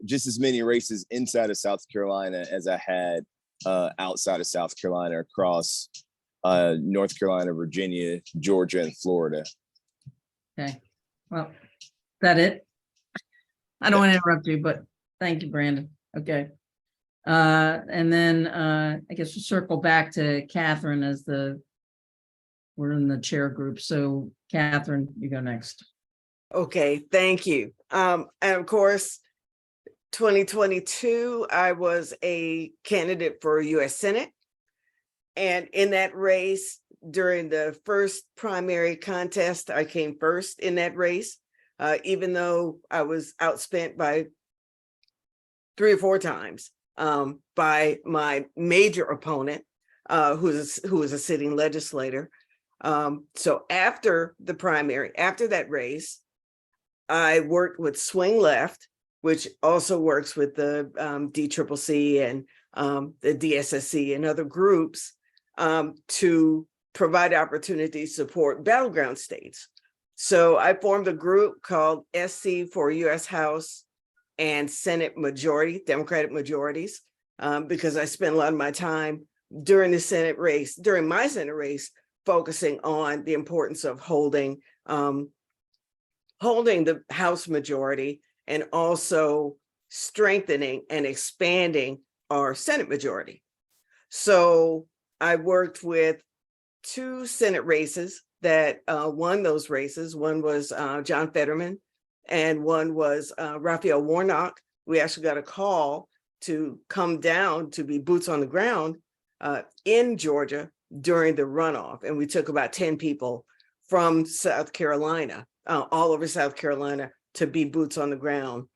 just as many races inside of South Carolina as I had outside of South Carolina, across North Carolina, Virginia, Georgia, and Florida. Okay, well, that it? I don't want to interrupt you, but thank you, Brandon. Okay. And then I guess we'll circle back to Catherine as we're in the chair group. So Catherine, you go next. Okay, thank you. And of course, 2022, I was a candidate for U.S. Senate. And in that race, during the first primary contest, I came first in that race, even though I was outspent by 3 or 4 times by my major opponent, who is a sitting legislator. So after the primary, after that race, I worked with Swing Left, which also works with the DCCC and the DSSC and other groups to provide opportunities to support battleground states. So I formed a group called SC for US House and Senate majority, Democratic majorities, because I spent a lot of my time during my Senate race, focusing on the importance of holding the House majority and also strengthening and expanding our Senate majority. So I worked with 2 Senate races that won those races. One was John Fetterman and one was Raphael Warnock. We actually got a call to come down to be boots on the ground in Georgia during the runoff. And we took about 10 people from South Carolina, all over South Carolina, to be boots on the ground,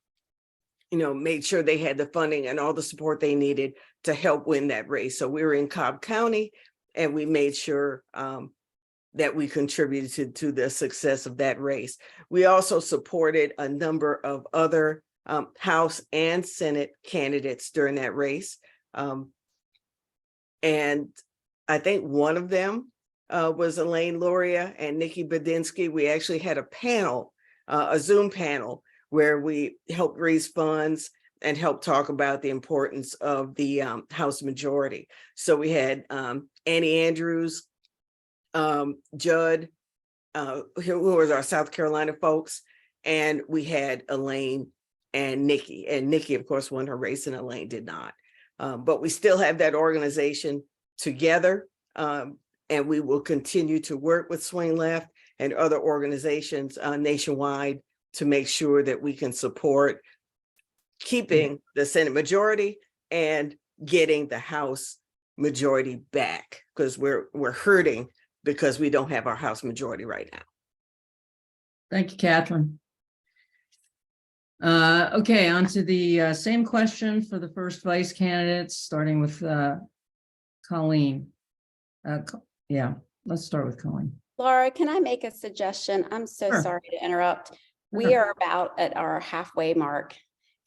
made sure they had the funding and all the support they needed to help win that race. So we were in Cobb County and we made sure that we contributed to the success of that race. We also supported a number of other House and Senate candidates during that race. And I think one of them was Elaine Luria and Nikki Bedinsky. We actually had a panel, a Zoom panel, where we helped raise funds and help talk about the importance of the House majority. So we had Annie Andrews, Judd, who was our South Carolina folks, and we had Elaine and Nikki. And Nikki, of course, won her race and Elaine did not. But we still have that organization together, and we will continue to work with Swing Left and other organizations nationwide to make sure that we can support keeping the Senate majority and getting the House majority back, because we're hurting because we don't have our House majority right now. Thank you, Catherine. Okay, on to the same question for the first vice candidates, starting with Colleen. Yeah, let's start with Colleen. Laura, can I make a suggestion? I'm so Sure. sorry to interrupt. We Sure. are about at our halfway mark.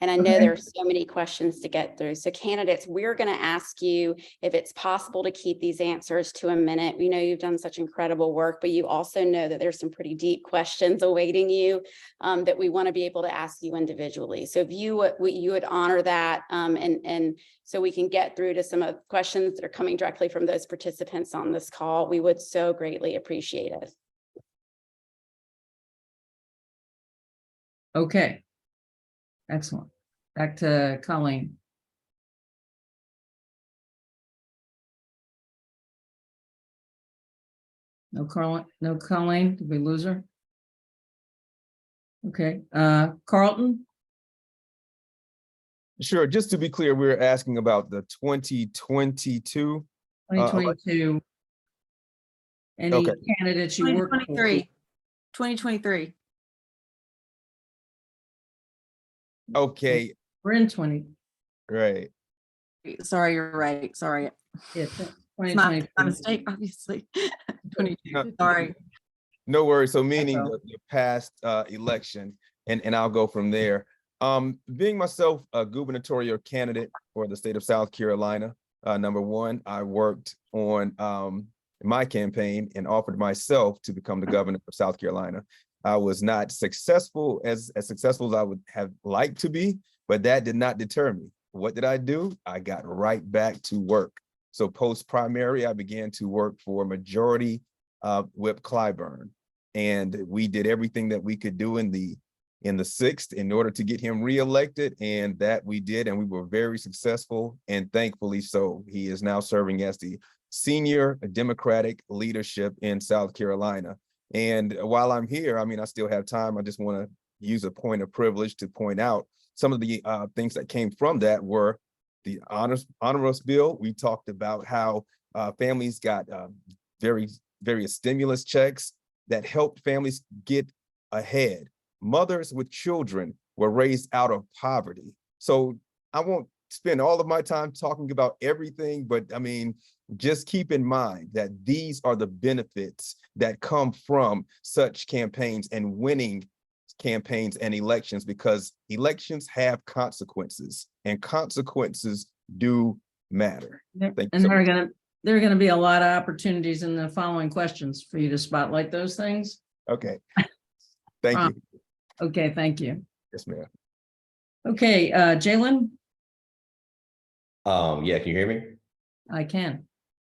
And I know Okay. there's so many questions to get through. So candidates, we're going to ask you if it's possible to keep these answers to a minute. We know you've done such incredible work, but you also know that there's some pretty deep questions awaiting you that we want to be able to ask you individually. So if you would honor that and so we can get through to some of the questions that are coming directly from those participants on this call, we would so greatly appreciate it. Okay. Excellent. Back to Colleen. No Colleen, did we lose her? Okay, Carlton? Sure, just to be clear, we're asking about the 2022. 2022. Any Okay. candidates you work for? 2023. Okay, We're in 20. right. Sorry, you're right. Sorry. Yeah, It's not 2022. a mistake, obviously. 22. No. Sorry. No worries. So meaning all. the past election, and I'll go from there. Being myself a gubernatorial candidate for the state of South Carolina, number one, I worked on my campaign and offered myself to become the governor of South Carolina. I was not successful as successful as I would have liked to be, but that did not deter me. What did I do? I got right back to work. So post-primary, I began to work for Majority Whip Clyburn. And we did everything that we could do in the 6th in order to get him reelected, and that we did, and we were very successful, and thankfully so. He is now serving as the senior Democratic leadership in South Carolina. And while I'm here, I mean, I still have time. I just want to use a point of privilege to point out some of the things that came from that were the Honorous Bill. We talked about how families got various stimulus checks that helped families get ahead. Mothers with children were raised out of poverty. So I won't spend all of my time talking about everything, but I mean, just keep in mind that these are the benefits that come from such campaigns and winning campaigns and elections, because elections have consequences and consequences do matter. And there are gonna be a lot of opportunities in the following questions for you to spotlight those things. Okay. Thank you. Okay, thank you. Yes, ma'am. Okay, Jalen, Yeah, can you hear me? I can.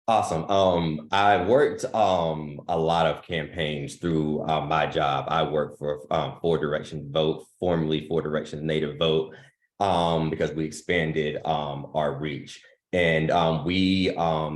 Awesome. I worked a lot of campaigns through my job. I work for Four Direction Vote, formerly Four Direction Native Vote, because we expanded our reach. And we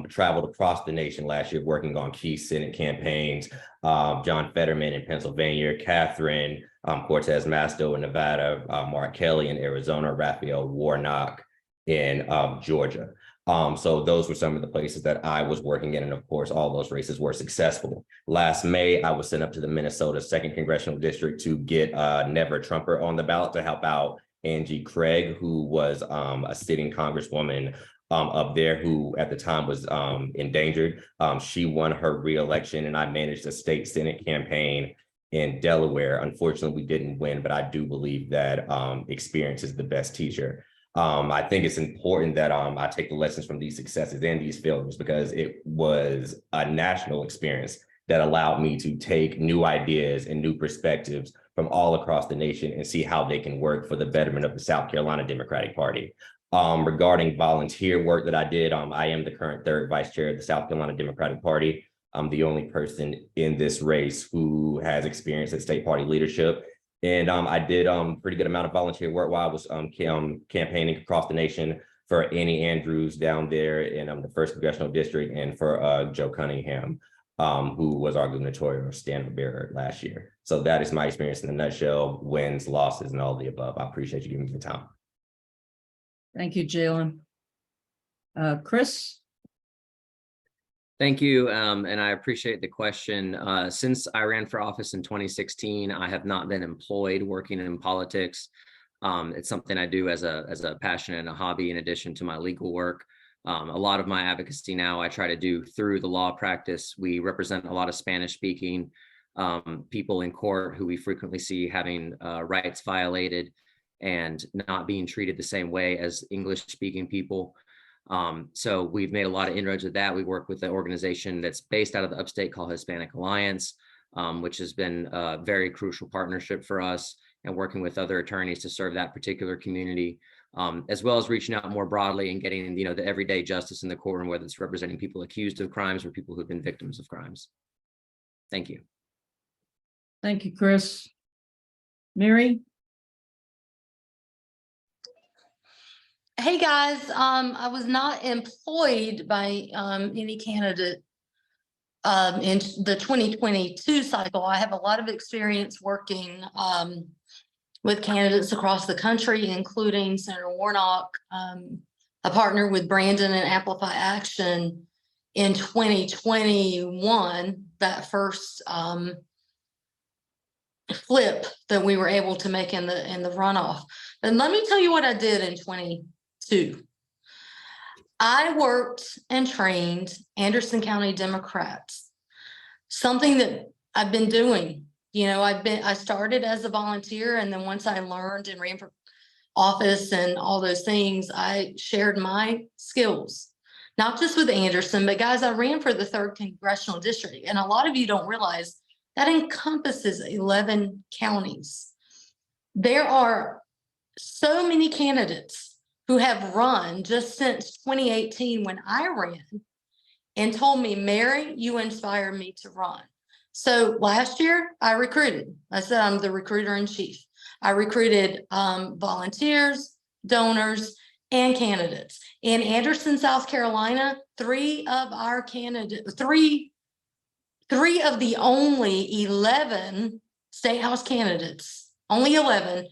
traveled across the nation last year working on key Senate campaigns. John Fetterman in Pennsylvania, Catherine Cortez Masto in Nevada, Mark Kelly in Arizona, Raphael Warnock in Georgia. So those were some of the places that I was working in. And of course, all those races were successful. Last May, I was sent up to the Minnesota 2nd Congressional District to get Never Trumper on the ballot to help out Angie Craig, who was a sitting congresswoman up there who at the time was endangered. She won her reelection and I managed a state Senate campaign in Delaware. Unfortunately, we didn't win, but I do believe that experience is the best teacher. I think it's important that I take the lessons from these successes and these failures because it was a national experience that allowed me to take new ideas and new perspectives from all across the nation and see how they can work for the betterment of the South Carolina Democratic Party. Regarding volunteer work that I did, I am the current 3rd vice chair of the South Carolina Democratic Party. I'm the only person in this race who has experience at state party leadership. And I did pretty good amount of volunteer work while I was campaigning across the nation for Annie Andrews down there in the 1st Congressional District and for Joe Cunningham, who was our gubernatorial standard bearer last year. So that is my experience in a nutshell, wins, losses, and all of the above. I appreciate you giving me the time. Thank you, Jalen. Chris? Thank you, and I appreciate the question. Since I ran for office in 2016, I have not been employed working in politics. It's something I do as a passion and a hobby in addition to my legal work. A lot of my advocacy now I try to do through the law practice. We represent a lot of Spanish-speaking people in court who we frequently see having rights violated and not being treated the same way as English-speaking people. So we've made a lot of inroads with that. We work with an organization that's based out of the upstate called Hispanic Alliance, which has been a very crucial partnership for us, and working with other attorneys to serve that particular community, as well as reaching out more broadly and getting, the everyday justice in the courtroom, whether it's representing people accused of crimes or people who've been victims of crimes. Thank you. Thank you, Chris. Mary? Hey, guys, I was not employed by any candidate in the 2022 cycle. I have a lot of experience working with candidates across the country, including Senator Warnock. I partnered with Brandon and Amplify Action in 2021, that first flip that we were able to make in the runoff. And let me tell you what I did in 22. I worked and trained Anderson County Democrats, something that I've been doing. I started as a volunteer, and then once I learned and ran for office and all those things, I shared my skills, not just with Anderson, but guys, I ran for the 3rd Congressional District. And a lot of you don't realize that encompasses 11 counties. There are so many candidates who have run just since 2018 when I ran and told me, Mary, you inspired me to run. So last year I recruited. I said, I'm the recruiter in chief. I recruited volunteers, donors, and candidates. In Anderson, South Carolina, three of the only 11 state house candidates, only 11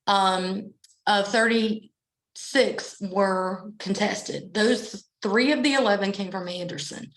of 36 were contested. Those 3 of the 11 came from Anderson.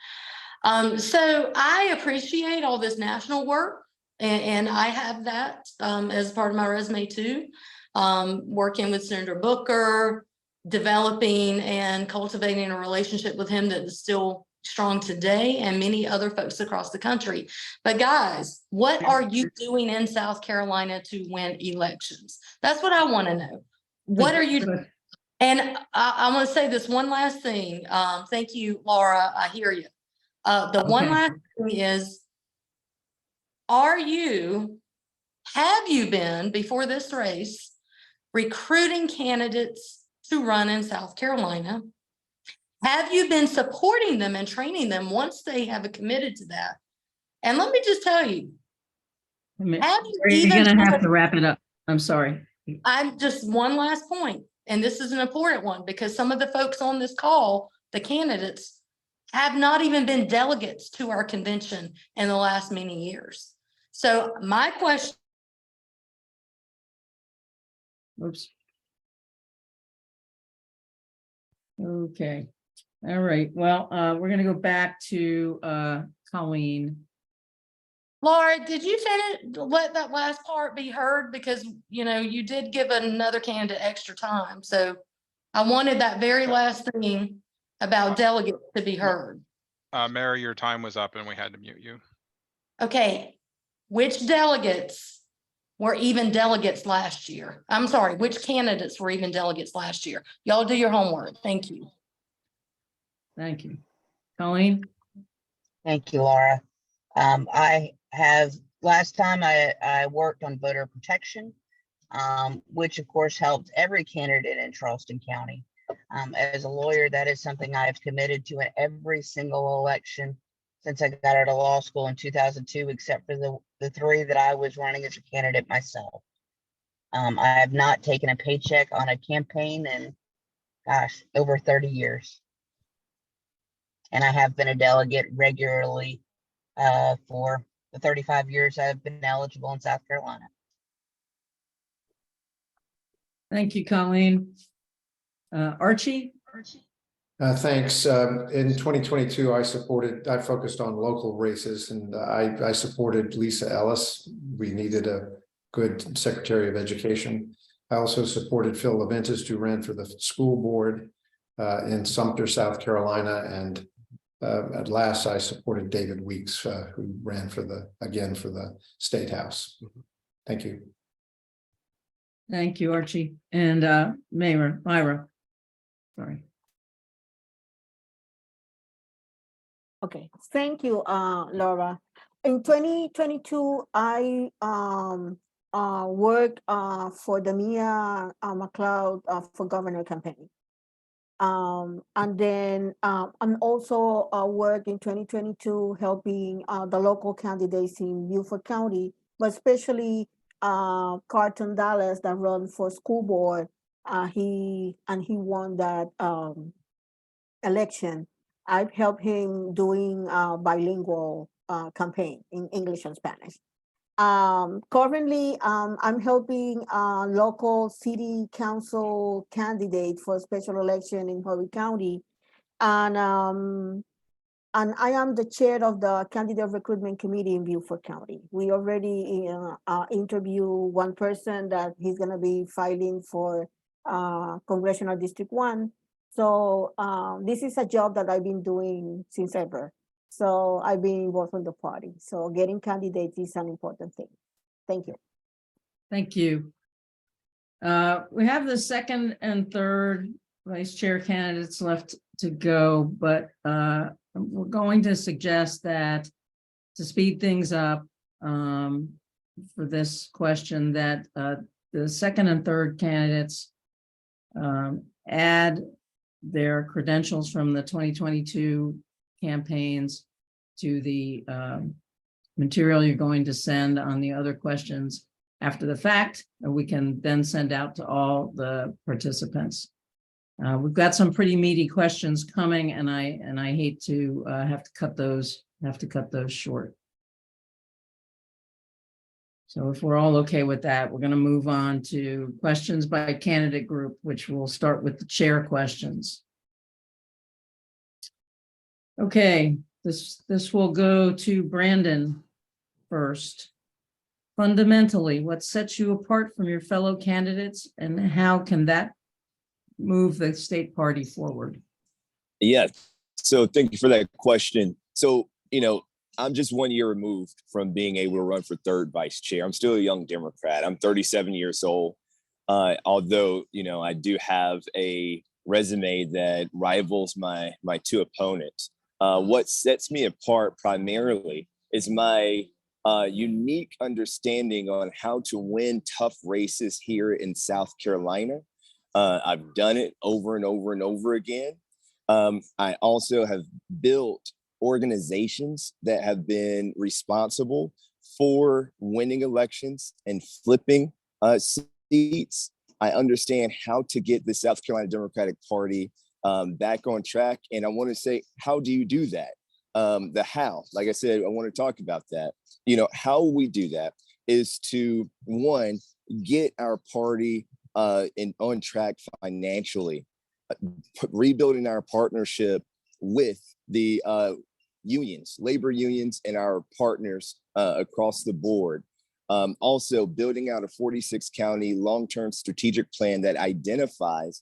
So I appreciate all this national work, and I have that as part of my resume too, working with Senator Booker, developing and cultivating a relationship with him that is still strong today, and many other folks across the country. But guys, what are you doing in South Carolina to win elections? That's what I want to know. What are you doing? And I want to say this one last thing. Thank you, Laura. I hear you. The one last thing is, are you Have you been, before this race, recruiting candidates to run in South Carolina? Have you been supporting them and training them once they have committed to that? And let me just tell you, have you You're even gonna have to wrap it up. I'm sorry. I'm just one last point, and this is an important one because some of the folks on this call, the candidates, have not even been delegates to our convention in the last many years. So my question. Oops. Okay. All right. Well, we're gonna go back to Colleen. Laura, did you let that last part be heard? Because, you know, you did give another candidate extra time. So I wanted that very last thing about delegates to be heard. Mary, your time was up and we had to mute you. Okay. Which delegates were even delegates last year? I'm sorry, which candidates were even delegates last year? Y'all do your homework. Thank you. Thank you. Colleen? Thank you, Laura. I have, last time I worked on voter protection, which of course helped every candidate in Charleston County. As a lawyer, that is something I have committed to in every single election since I got out of law school in 2002, except for the 3 that I was running as a candidate myself. I have not taken a paycheck on a campaign in, gosh, over 30 years. And I have been a delegate regularly for the 35 years I've been eligible in South Carolina. Thank you, Colleen. Archie? Thanks. In 2022, I focused on local races, and I supported Lisa Ellis. We needed a good Secretary of Education. I also supported Phil Leventis, who ran for the school board in Sumter, South Carolina, and at last I supported David Weeks, who ran for the State House. Thank you. Thank you, Archie. And Myra. Sorry. Okay, thank you, Laura. In 2022, I worked for the Mia McLeod for governor campaign. And then I'm also work in 2022 helping the local candidates in Beaufort County, but especially Carlton Dallas that run for school board. He won that election. I've helped him doing bilingual campaign in English and Spanish. Currently, I'm helping local city council candidate for a special election in Horry County. And I am the chair of the candidate recruitment committee in Beaufort County. We already interviewed one person that he's gonna be filing for Congressional District 1. So this is a job that I've been doing since ever. So I've been involved in the party. So getting candidates is an important thing. Thank you. Thank you. We have the second and third vice chair candidates left to go, but we're going to suggest that to speed things up for this question, that the second and third candidates add their credentials from the 2022 campaigns to the material you're going to send on the other questions after the fact, and we can then send out to all the participants. We've got some pretty meaty questions coming, and I hate to have to cut those short. So if we're all okay with that, we're going to move on to questions by candidate group, which will start with the chair questions. Okay, this will go to Brandon first. Fundamentally, what sets you apart from your fellow candidates, and how can that move the state party forward? Yeah, so thank you for that question. So, I'm just 1 year removed from being able to run for third vice chair. I'm still a young Democrat. I'm 37 years old. Although, I do have a resume that rivals my two opponents. What sets me apart primarily is my unique understanding on how to win tough races here in South Carolina. I've done it over and over and over again. I also have built organizations that have been responsible for winning elections and flipping seats. I understand how to get the South Carolina Democratic Party back on track. And I want to say, how do you do that? The how, like I said, I want to talk about that. You know, how we do that is to, one, get our party on track financially, rebuilding our partnership with the unions, labor unions, and our partners across the board. Also building out a 46 county long-term strategic plan that identifies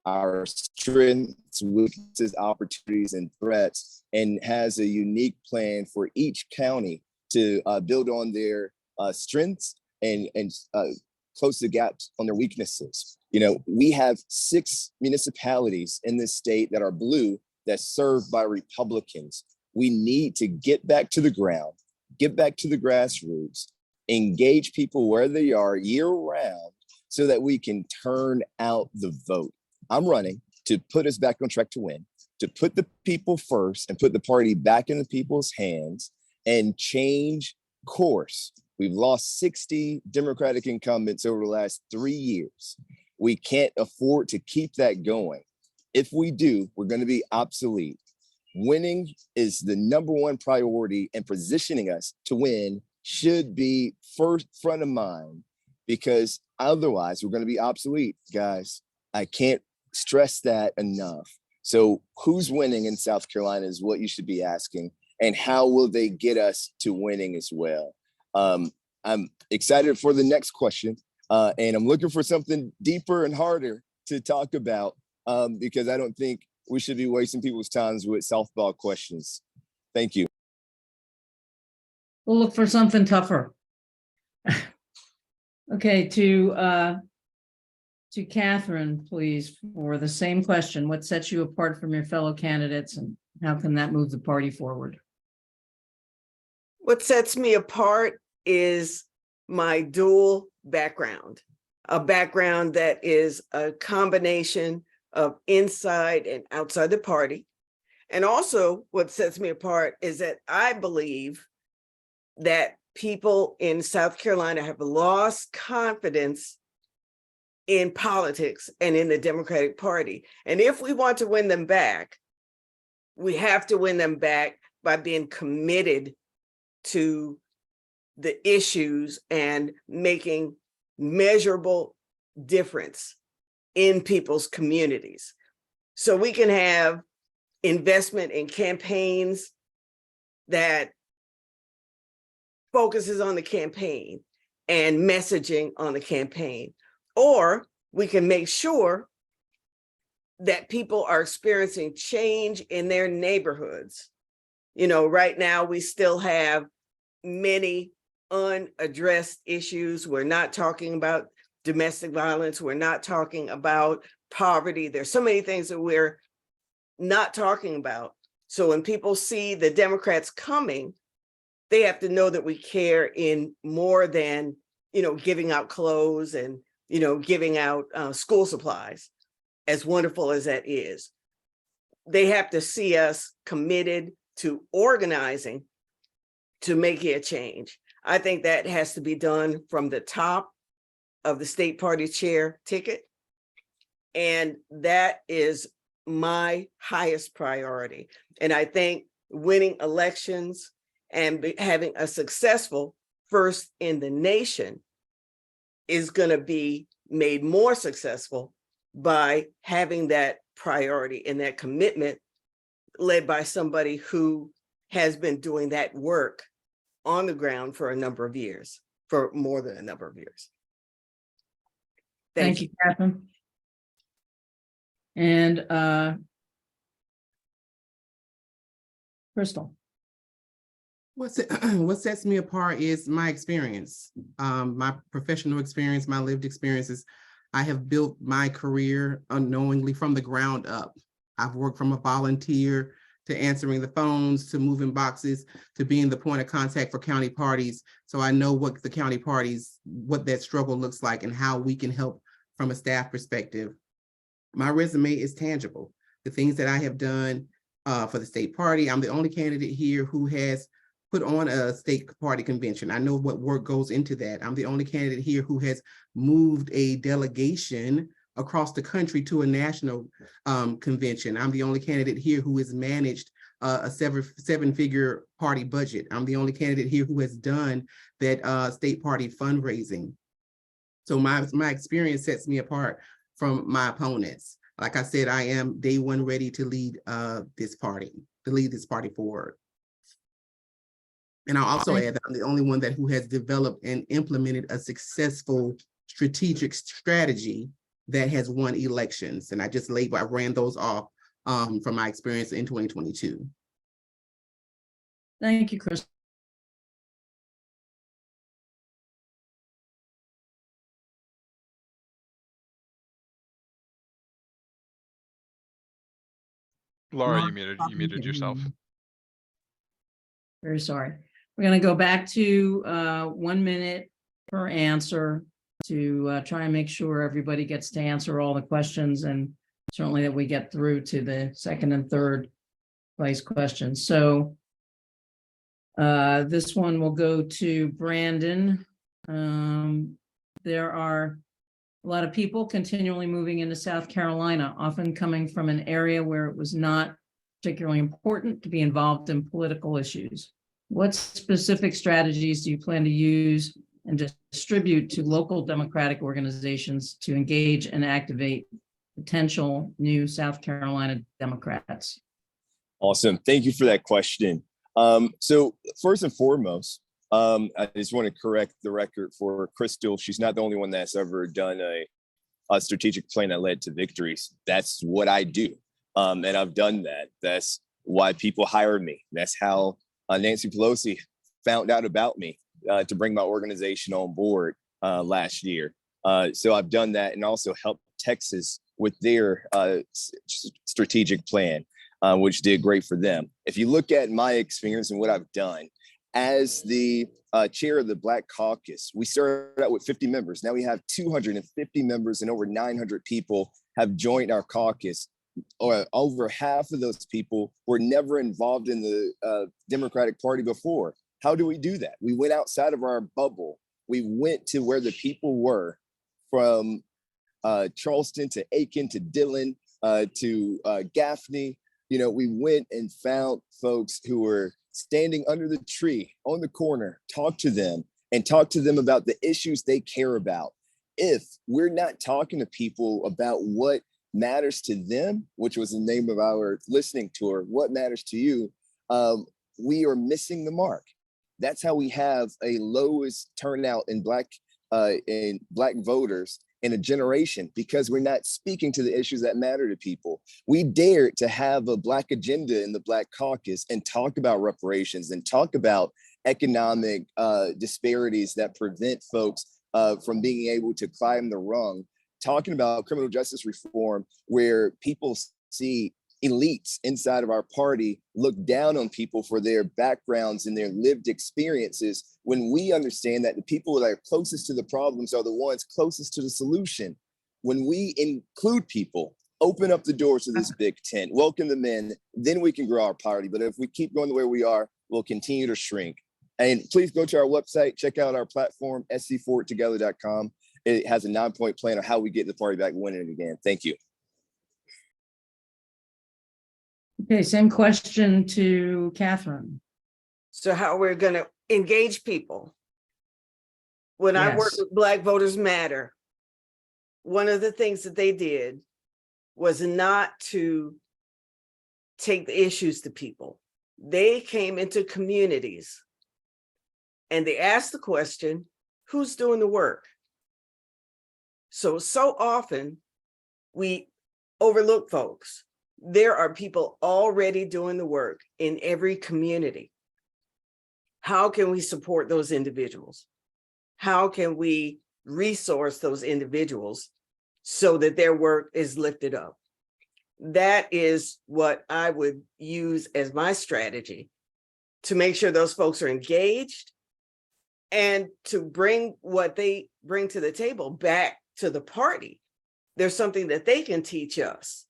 our strengths, weaknesses, opportunities, and threats, and has a unique plan for each county to build on their strengths and close the gaps on their weaknesses. You know, we have 6 municipalities in this state that are blue that's served by Republicans. We need to get back to the ground, get back to the grassroots, engage people where they are year round so that we can turn out the vote. I'm running to put us back on track to win, to put the people first and put the party back in the people's hands and change course. We've lost 60 Democratic incumbents over the last 3 years. We can't afford to keep that going. If we do, we're going to be obsolete. Winning is the #1 priority, and positioning us to win should be front of mind, because otherwise we're going to be obsolete, guys. I can't stress that enough. So who's winning in South Carolina is what you should be asking, and how will they get us to winning as well? I'm excited for the next question, and I'm looking for something deeper and harder to talk about, because I don't think we should be wasting people's times with softball questions. Thank you. We'll look for something tougher. Okay, to Catherine, please, for the same question. What sets you apart from your fellow candidates, and how can that move the party forward? What sets me apart is my dual background, a background that is a combination of inside and outside the party. And also what sets me apart is that I believe that people in South Carolina have lost confidence in politics and in the Democratic Party. And if we want to win them back, we have to win them back by being committed to the issues and making measurable difference in people's communities. So we can have investment in campaigns that focuses on the campaign and messaging on the campaign, or we can make sure that people are experiencing change in their neighborhoods. You know, right now we still have many unaddressed issues. We're not talking about domestic violence. We're not talking about poverty. There's so many things that we're not talking about. So when people see the Democrats coming, they have to know that we care in more than, you know, giving out clothes and, you know, giving out school supplies, as wonderful as that is. They have to see us committed to organizing to making a change. I think that has to be done from the top of the state party chair ticket. And that is my highest priority. And I think winning elections and having a successful first in the nation is going to be made more successful by having that priority and that commitment led by somebody who has been doing that work on the ground for a number of years, for more than a number of years. Thank you, Catherine. And Crystal. What sets me apart is my experience, my professional experience, my lived experiences. I have built my career unknowingly from the ground up. I've worked from a volunteer to answering the phones, to moving boxes, to being the point of contact for county parties. So I know what the county parties, what that struggle looks like and how we can help from a staff perspective. My resume is tangible. The things that I have done for the state party, I'm the only candidate here who has put on a state party convention. I know what work goes into that. I'm the only candidate here who has moved a delegation across the country to a national convention. I'm the only candidate here who has managed a seven-figure party budget. I'm the only candidate here who has done that state party fundraising. So my experience sets me apart from my opponents. Like I said, I am day one ready to lead this party forward. And I'll also add that I'm the only one who has developed and implemented a successful strategic strategy that has won elections. And I ran those off from my experience in 2022. Thank you, Chris. Laura, you muted yourself. Very sorry. We're going to go back to 1 minute per answer to try and make sure everybody gets to answer all the questions, and certainly that we get through to the second and third vice questions. So this one will go to Brandon. There are a lot of people continually moving into South Carolina, often coming from an area where it was not particularly important to be involved in political issues. What specific strategies do you plan to use and distribute to local Democratic organizations to engage and activate potential new South Carolina Democrats? Awesome. Thank you for that question. So first and foremost, I just want to correct the record for Crystal. She's not the only one that's ever done a strategic plan that led to victories. That's what I do. And I've done that. That's why people hired me. That's how Nancy Pelosi found out about me to bring my organization on board last year. So I've done that and also helped Texas with their strategic plan, which did great for them. If you look at my experience and what I've done, as the chair of the Black Caucus, we started out with 50 members. Now we have 250 members and over 900 people have joined our caucus. Or over half of those people were never involved in the Democratic Party before. How do we do that? We went outside of our bubble. We went to where the people were, from Charleston to Aiken to Dillon to Gaffney. You know, we went and found folks who were standing under the tree on the corner, talk to them about the issues they care about. If we're not talking to people about what matters to them, which was the name of our listening tour, what matters to you, we are missing the mark. That's how we have a lowest turnout in black voters in a generation, because we're not speaking to the issues that matter to people. We dared to have a Black agenda in the Black caucus and talk about reparations and talk about economic disparities that prevent folks from being able to climb the rung, talking about criminal justice reform, where people see elites inside of our party look down on people for their backgrounds and their lived experiences, when we understand that the people that are closest to the problems are the ones closest to the solution. When we include people, open up the doors to this big tent, welcome them in, then we can grow our party. But if we keep going the way we are, we'll continue to shrink. And please go to our website, check out our platform, scforwardtogether.com. It has a 9-point plan of how we get the party back winning it again. Thank you. Okay, same question to Catherine. So how we're going to engage people. When I worked with Black Voters Matter, one of the things that they did was not to take the issues to people. They came into communities and they asked the question, who's doing the work? So often we overlook folks. There are people already doing the work in every community. How can we support those individuals? How can we resource those individuals so that their work is lifted up? that is what I would use as my strategy to make sure those folks are engaged and to bring what they bring to the table back to the party. There's something that they can teach us.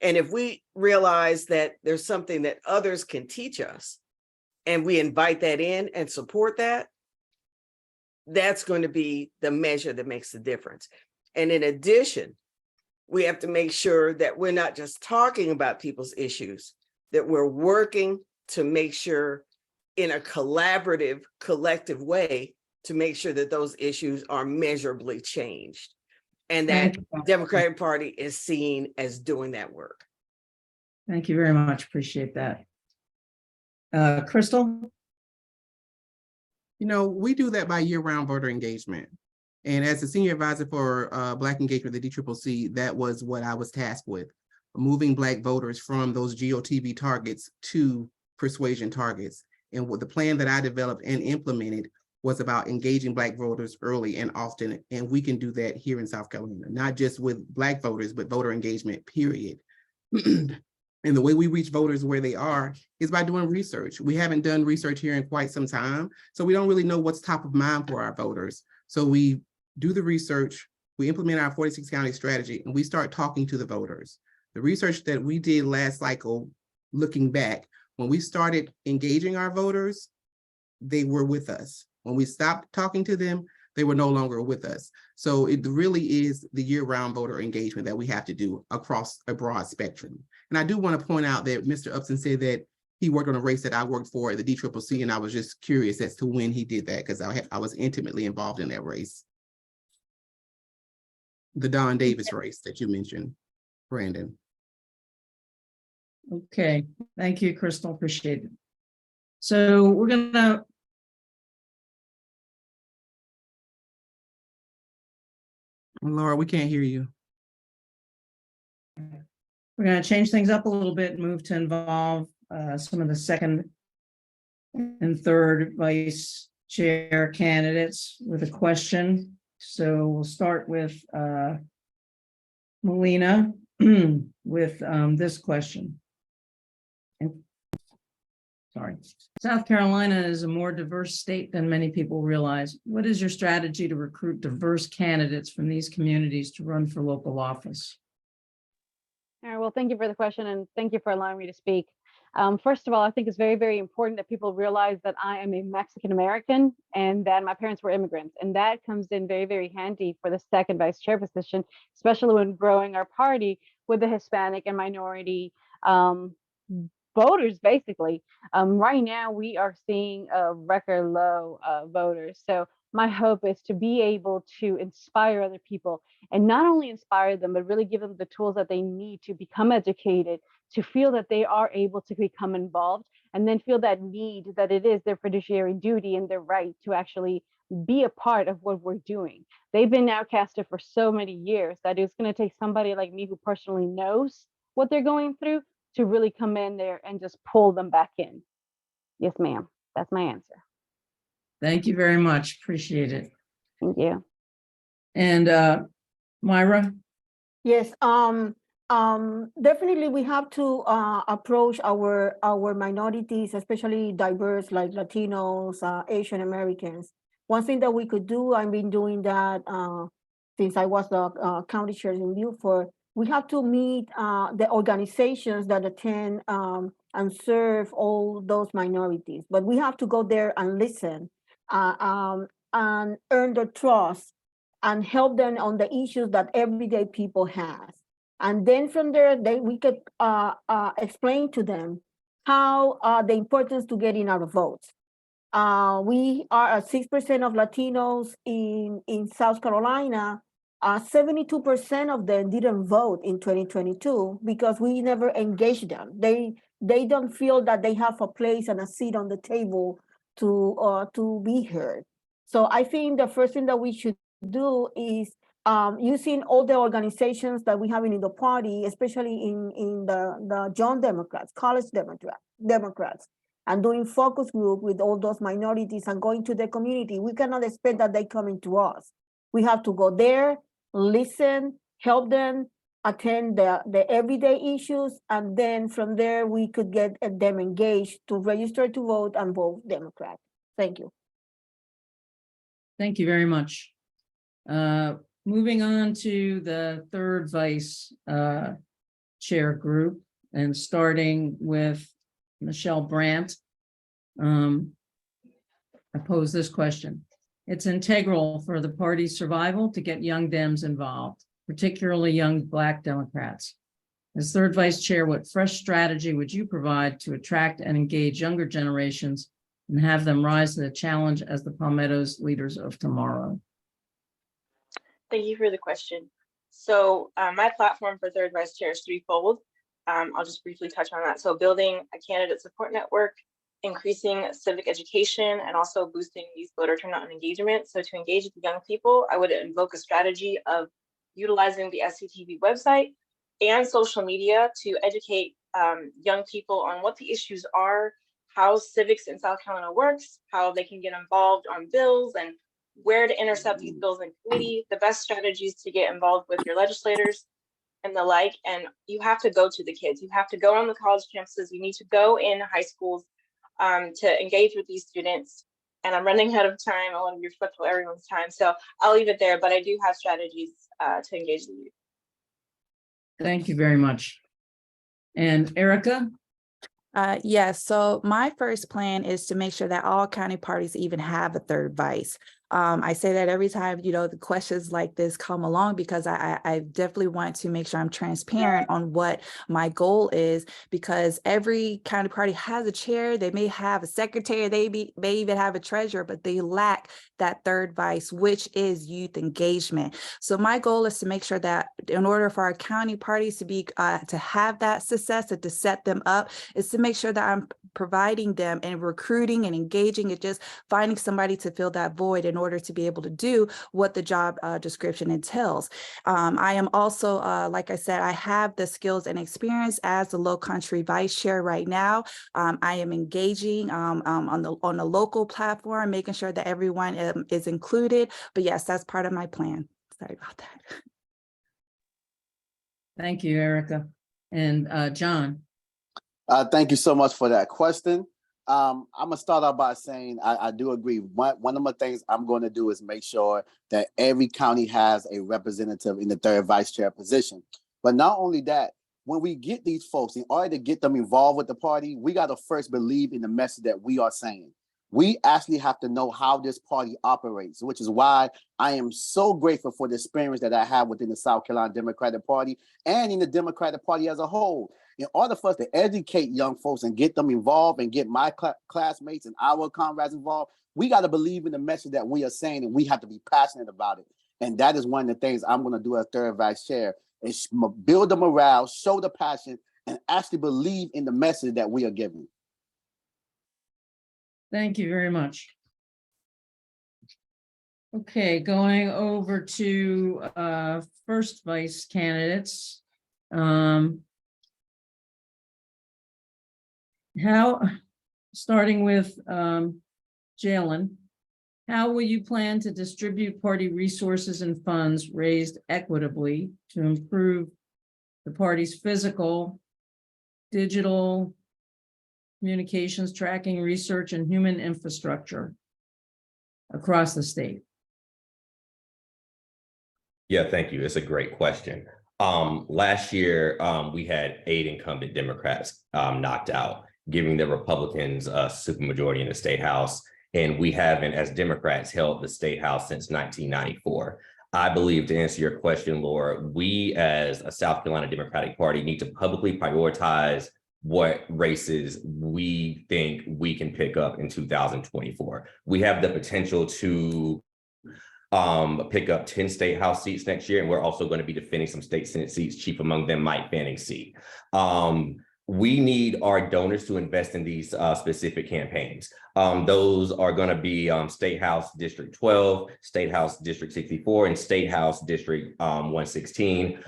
And if we realize that there's something that others can teach us and we invite that in and support that, that's going to be the measure that makes the difference. And in addition, we have to make sure that we're not just talking about people's issues, that we're working to make sure in a collaborative, collective way to make sure that those issues are measurably changed. And that Democratic Party is seen as doing that work. Thank you very much. Appreciate that. Crystal? You know, we do that by year-round voter engagement. And as the senior advisor for Black engagement at the DCCC, that was what I was tasked with, moving Black voters from those GOTV targets to persuasion targets. And what the plan that I developed and implemented was about engaging Black voters early and often. And we can do that here in South Carolina, not just with Black voters, but voter engagement, period. And the way we reach voters where they are is by doing research. We haven't done research here in quite some time, so we don't really know what's top of mind for our voters. So we do the research, we implement our 46 county strategy, and we start talking to the voters. The research that we did last cycle, looking back, when we started engaging our voters, they were with us. When we stopped talking to them, they were no longer with us. So it really is the year-round voter engagement that we have to do across a broad spectrum. And I do want to point out that Mr. Upson said that he worked on a race that I worked for at the DCCC, and I was just curious as to when he did that because I was intimately involved in that race. The Don Davis race that you mentioned, Brandon. Okay, thank you, Crystal. Appreciate it. So we're gonna Laura, we can't hear you. We're going to change things up a little bit and move to involve some of the second and third vice chair candidates with a question. So we'll start with Melina with this question. Sorry. South Carolina is a more diverse state than many people realize. What is your strategy to recruit diverse candidates from these communities to run for local office? All right, well, thank you for the question and thank you for allowing me to speak. First of all, I think it's very, very important that people realize that I am a Mexican American and that my parents were immigrants. And that comes in very, very handy for the second vice chair position, especially when growing our party with the Hispanic and minority voters, basically. Right now, we are seeing a record low voters. So my hope is to be able to inspire other people and not only inspire them, but really give them the tools that they need to become educated, to feel that they are able to become involved, and then feel that need that it is their fiduciary duty and their right to actually be a part of what we're doing. They've been outcasted for so many years that it's going to take somebody like me who personally knows what they're going through to really come in there and just pull them back in. Yes, ma'am. That's my answer. Thank you very much. Appreciate it. Thank you. And Myra? Yes, definitely we have to approach our minorities, especially diverse like Latinos, Asian Americans. One thing that we could do, I've been doing that since I was the county chair in Beaufort. We have to meet the organizations that attend and serve all those minorities, but we have to go there and listen and earn their trust and help them on the issues that everyday people have. And then from there, we could explain to them how the importance to getting our votes. We are at 6% of Latinos in South Carolina. 72% of them didn't vote in 2022 because we never engaged them. They don't feel that they have a place and a seat on the table to be heard. So I think the first thing that we should do is using all the organizations that we have in the party, especially in the young Democrats, college Democrats, and doing focus group with all those minorities and going to the community. We cannot expect that they come into us. We have to go there, listen, help them, attend the everyday issues, and then from there we could get them engaged to register to vote and vote Democrat. Thank you. Thank you very much. Moving on to the third vice chair group, and starting with Michelle Brandt. I pose this question. It's integral for the party's survival to get young Dems involved, particularly young Black Democrats. As third vice chair, what fresh strategy would you provide to attract and engage younger generations and have them rise to the challenge as the Palmetto's leaders of tomorrow? Thank you for the question. So my platform for third vice chair is threefold. I'll just briefly touch on that. So building a candidate support network, increasing civic education, and also boosting youth voter turnout and engagement. So to engage with young people, I would invoke a strategy of utilizing the SCDP website and social media to educate young people on what the issues are, how civics in South Carolina works, how they can get involved on bills, and where to intercept these bills in committee, the best strategies to get involved with your legislators and the like. And you have to go to the kids. You have to go on the college campuses. You need to go in high schools to engage with these students. And I'm running out of time. I want to be respectful of everyone's time. So I'll leave it there, but I do have strategies to engage the youth. Thank you very much. And Erica? Yes, so my first plan is to make sure that all county parties even have a third vice. I say that every time, the questions like this come along, because I definitely want to make sure I'm transparent on what my goal is, because every county party has a chair. They may have a secretary, they may even have a treasurer, but they lack that third vice, which is youth engagement. So my goal is to make sure that in order for our county parties to be to have that success and to set them up, is to make sure that I'm providing them and recruiting and engaging and just finding somebody to fill that void in order to be able to do what the job description entails. I am also, like I said, I have the skills and experience as the Low Country Vice Chair right now. I am engaging on a local platform, making sure that everyone is included. But yes, that's part of my plan. Sorry about that. Thank you, Erica. And John? Thank you so much for that question. I'm gonna start out by saying I do agree. One of the things I'm going to do is make sure that every county has a representative in the third vice chair position. But not only that, when we get these folks, in order to get them involved with the party, we got to first believe in the message that we are saying. We actually have to know how this party operates, which is why I am so grateful for the experience that I have within the South Carolina Democratic Party and in the Democratic Party as a whole. In order for us to educate young folks and get them involved and get my classmates and our comrades involved, we got to believe in the message that we are saying, and we have to be passionate about it. And that is one of the things I'm going to do as third vice chair, is build the morale, show the passion, and actually believe in the message that we are giving. Thank you very much. Okay, going over to first vice candidates. Starting with Jalen, how will you plan to distribute party resources and funds raised equitably to improve the party's physical, digital, communications, tracking, research, and human infrastructure across the state? Yeah, thank you. It's a great question. Last year, we had 8 incumbent Democrats knocked out, giving the Republicans a supermajority in the state house. And we haven't, as Democrats, held the state house since 1994. I believe, to answer your question, Laura, we as a South Carolina Democratic Party need to publicly prioritize what races we think we can pick up in 2024. We have the potential to pick up 10 state house seats next year, and we're also going to be defending some state senate seats, chief among them Mike Fanning's seat. We need our donors to invest in these specific campaigns. Those are going to be State House District 12, State House District 64, and State House District 116.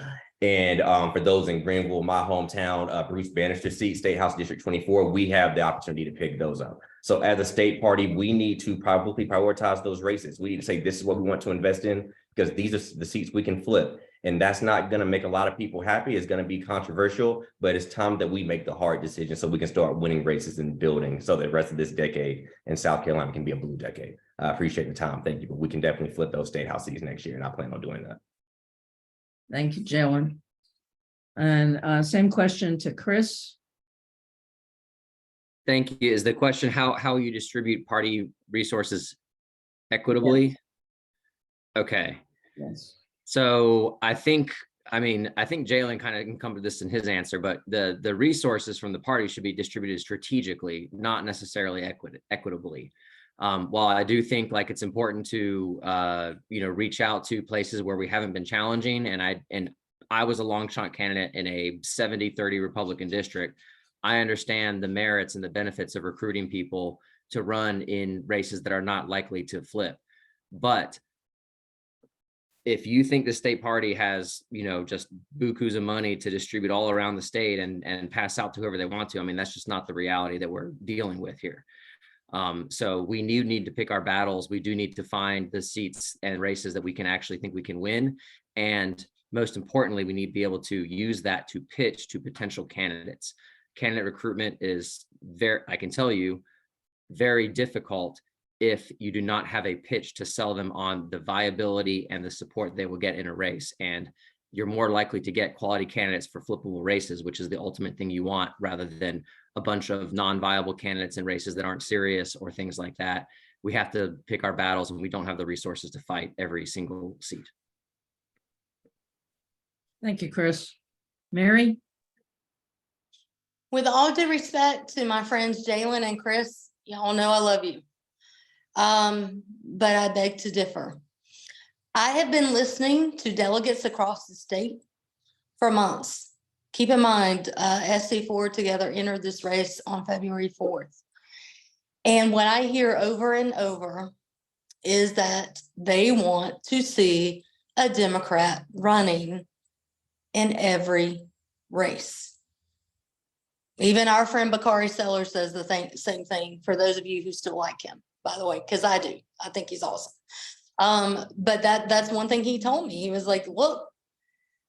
And for those in Greenville, my hometown, Bruce Bannister's seat, State House District 24, we have the opportunity to pick those up. So as a state party, we need to probably prioritize those races. We need to say, this is what we want to invest in, because these are the seats we can flip. And that's not going to make a lot of people happy. It's going to be controversial, but it's time that we make the hard decision so we can start winning races and building so that the rest of this decade in South Carolina can be a blue decade. I appreciate the time. Thank you. But we can definitely flip those state house seats next year, and I plan on doing that. Thank you, Jalen. And same question to Chris. Thank you. Is the question how you distribute party resources equitably? Okay. Yes. So I think Jalen kind of encompassed this in his answer, but the resources from the party should be distributed strategically, not necessarily equitably. While I do think like it's important to reach out to places where we haven't been challenging, and I was a long shot candidate in a 70-30 Republican district. I understand the merits and the benefits of recruiting people to run in races that are not likely to flip. But if you think the state party has, just bukus of money to distribute all around the state and pass out to whoever they want to, I mean, that's just not the reality that we're dealing with here. So we need to pick our battles. We do need to find the seats and races that we can actually think we can win. And most importantly, we need to be able to use that to pitch to potential candidates. Candidate recruitment is I can tell you, very difficult if you do not have a pitch to sell them on the viability and the support they will get in a race. And you're more likely to get quality candidates for flippable races, which is the ultimate thing you want, rather than a bunch of non-viable candidates in races that aren't serious or things like that. We have to pick our battles, and we don't have the resources to fight every single seat. Thank you, Chris. Mary? With all due respect to my friends Jalen and Chris, y'all know I love you. But I beg to differ. I have been listening to delegates across the state for months. Keep in mind, SC4 together entered this race on February 4th. And what I hear over and over is that they want to see a Democrat running in every race. Even our friend Bakari Sellers says the same thing, for those of you who still like him, by the way, because I do. I think he's awesome. But that's one thing he told me. He was like, look,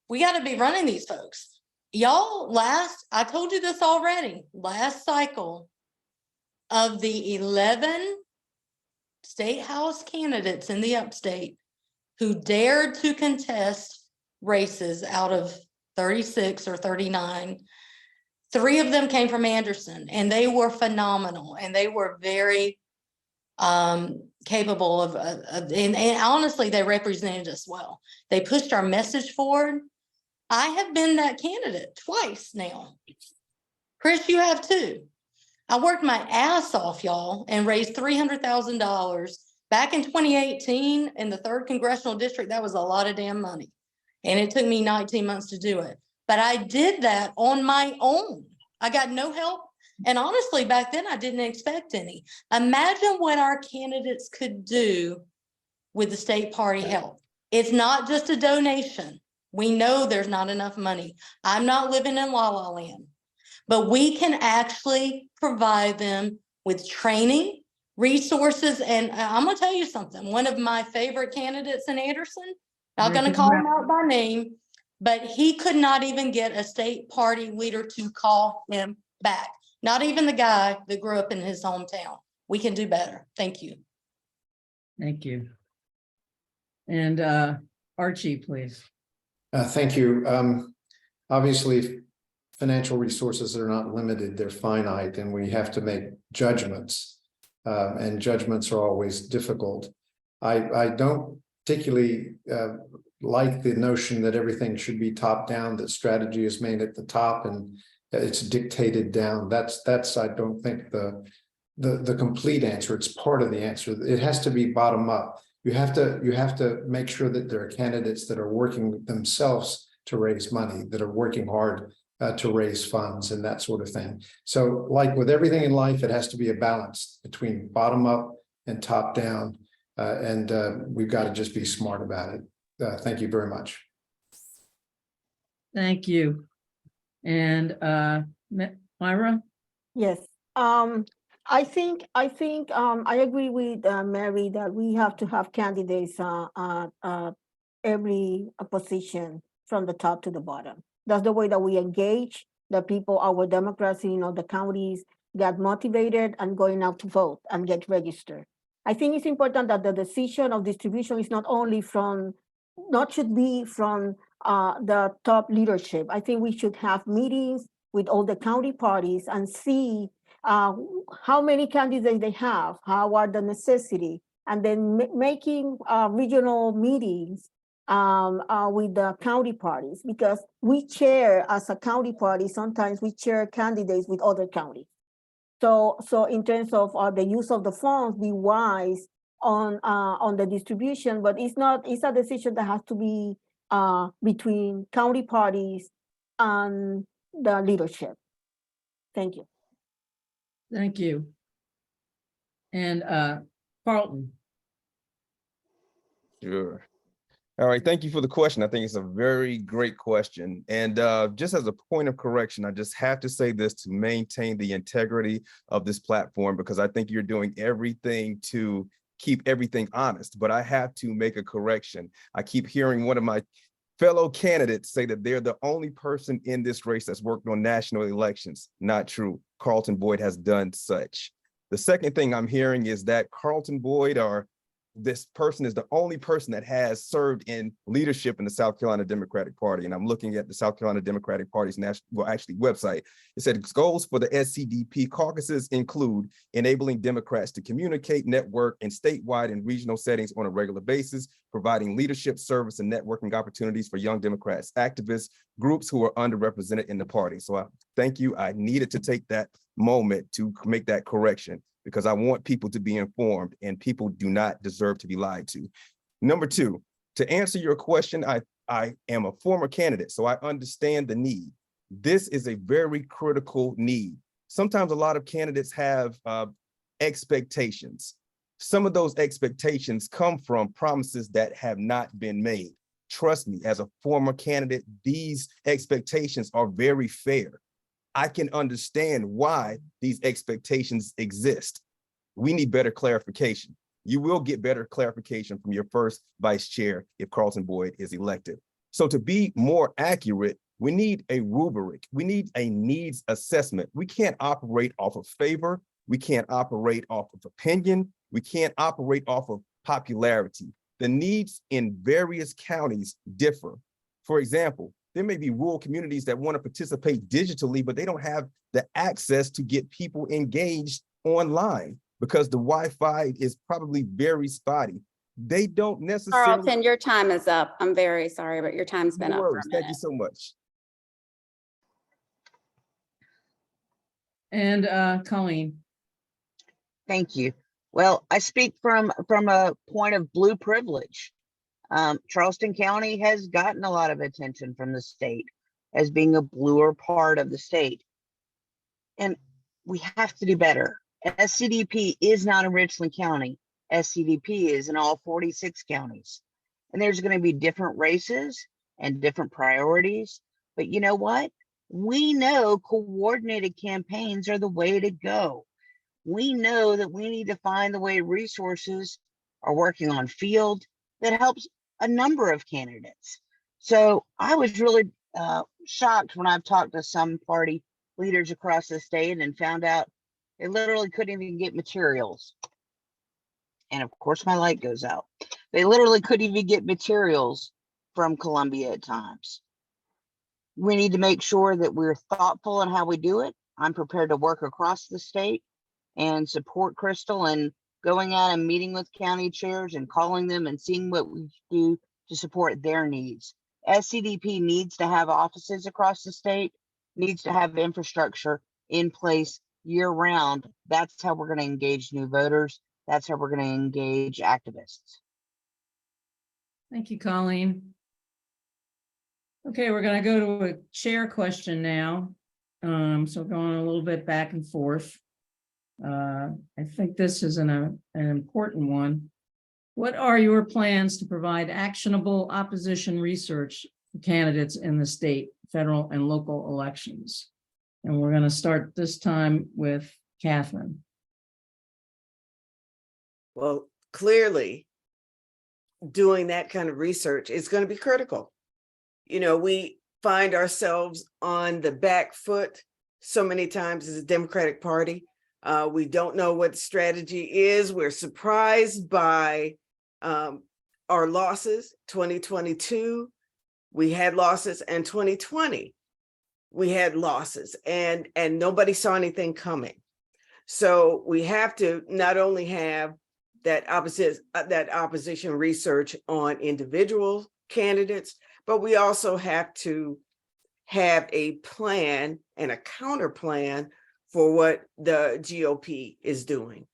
we got to be running these folks. Y'all, I told you this already, last cycle of the 11 state house candidates in the upstate who dared to contest races out of 36 or 39, 3 of them came from Anderson, and they were phenomenal, and they were very capable of and honestly, they represented us well. They pushed our message forward. I have been that candidate twice now. Chris, you have too. I worked my ass off, y'all, and raised $300,000 back in 2018 in the 3rd Congressional District. That was a lot of damn money, and it took me 19 months to do it. But I did that on my own. I got no help. And honestly, back then I didn't expect any. Imagine what our candidates could do with the state party help. It's not just a donation. We know there's not enough money. I'm not living in La La Land, but we can actually provide them with training, resources. And I'm gonna tell you something. One of my favorite candidates in Anderson, not gonna call him out by name, but he could not even get a state party leader to call him back. Not even the guy that grew up in his hometown. We can do better. Thank you. Thank you. And Archie, please. Thank you. Obviously, financial resources are not limited, they're finite, and we have to make judgments. And judgments are always difficult. I don't particularly like the notion that everything should be top down, that strategy is made at the top and it's dictated down. That's I don't think the complete answer. It's part of the answer. It has to be bottom up. You have to make sure that there are candidates that are working themselves to raise money, that are working hard to raise funds and that sort of thing. So like with everything in life, it has to be a balance between bottom up and top down. And we've got to just be smart about it. Thank you very much. Thank you. And Myra? Yes. I think I agree with Mary that we have to have candidates every position from the top to the bottom. That's the way that we engage the people, our Democrats, the counties get motivated and going out to vote and get registered. I think it's important that the decision of distribution is not should be from the top leadership. I think we should have meetings with all the county parties and see how many candidates they have, how are the necessity, and then making regional meetings with the county parties, because we chair as a county party, sometimes we chair candidates with other counties. So in terms of the use of the funds, be wise on the distribution, but it's a decision that has to be between county parties and the leadership. Thank you. Thank you. And Carlton. Sure. All right, thank you for the question. I think it's a very great question. And just as a point of correction, I just have to say this to maintain the integrity of this platform, because I think you're doing everything to keep everything honest, but I have to make a correction. I keep hearing one of my fellow candidates say that they're the only person in this race that's worked on national elections. Not true. Carlton Boyd has done such. The second thing I'm hearing is that Carlton Boyd, or this person, is the only person that has served in leadership in the South Carolina Democratic Party. And I'm looking at the South Carolina Democratic Party's website. It said goals for the SCDP caucuses include enabling Democrats to communicate, network in statewide and regional settings on a regular basis, providing leadership, service, and networking opportunities for young Democrats, activists, groups who are underrepresented in the party. So I thank you. I needed to take that moment to make that correction, because I want people to be informed, and people do not deserve to be lied to. Number two, to answer your question, I am a former candidate, so I understand the need. This is a very critical need. Sometimes a lot of candidates have expectations. Some of those expectations come from promises that have not been made. Trust me, as a former candidate, these expectations are very fair. I can understand why these expectations exist. We need better clarification. You will get better clarification from your first vice chair if Carlton Boyd is elected. So to be more accurate, we need a rubric. We need a needs assessment. We can't operate off of favor. We can't operate off of opinion. We can't operate off of popularity. The needs in various counties differ. For example, there may be rural communities that want to participate digitally, but they don't have the access to get people engaged online because the Wi-Fi is probably very spotty. They don't necessarily— Carlton, your time is up. I'm very sorry, but your time's been up for a minute. Thank you so much. And Colleen. Thank you. Well, I speak from a point of blue privilege. Charleston County has gotten a lot of attention from the state as being a bluer part of the state. And we have to do better. SCDP is not in Richland County. SCDP is in all 46 counties. And there's going to be different races and different priorities. But you know what? We know coordinated campaigns are the way to go. We know that we need to find the way resources are working on field that helps a number of candidates. So I was really shocked when I've talked to some party leaders across the state and found out they literally couldn't even get materials. And of course, my light goes out. They literally couldn't even get materials from Columbia at times. We need to make sure that we're thoughtful in how we do it. I'm prepared to work across the state and support Crystal and going out and meeting with county chairs and calling them and seeing what we do to support their needs. SCDP needs to have offices across the state, needs to have infrastructure in place year round. That's how we're going to engage new voters. That's how we're going to engage activists. Thank you, Colleen. Okay, we're going to go to a chair question now. So going a little bit back and forth. I think this is an important one. What are your plans to provide actionable opposition research for candidates in the state, federal, and local elections? And we're going to start this time with Catherine. Well, clearly, doing that kind of research is going to be critical. You know, we find ourselves on the back foot so many times as a Democratic Party. We don't know what the strategy is. We're surprised by our losses. 2022, we had losses, and 2020, we had losses, and nobody saw anything coming. So we have to not only have that opposition research on individual candidates, but we also have to have a plan and a counter plan for what the GOP is doing.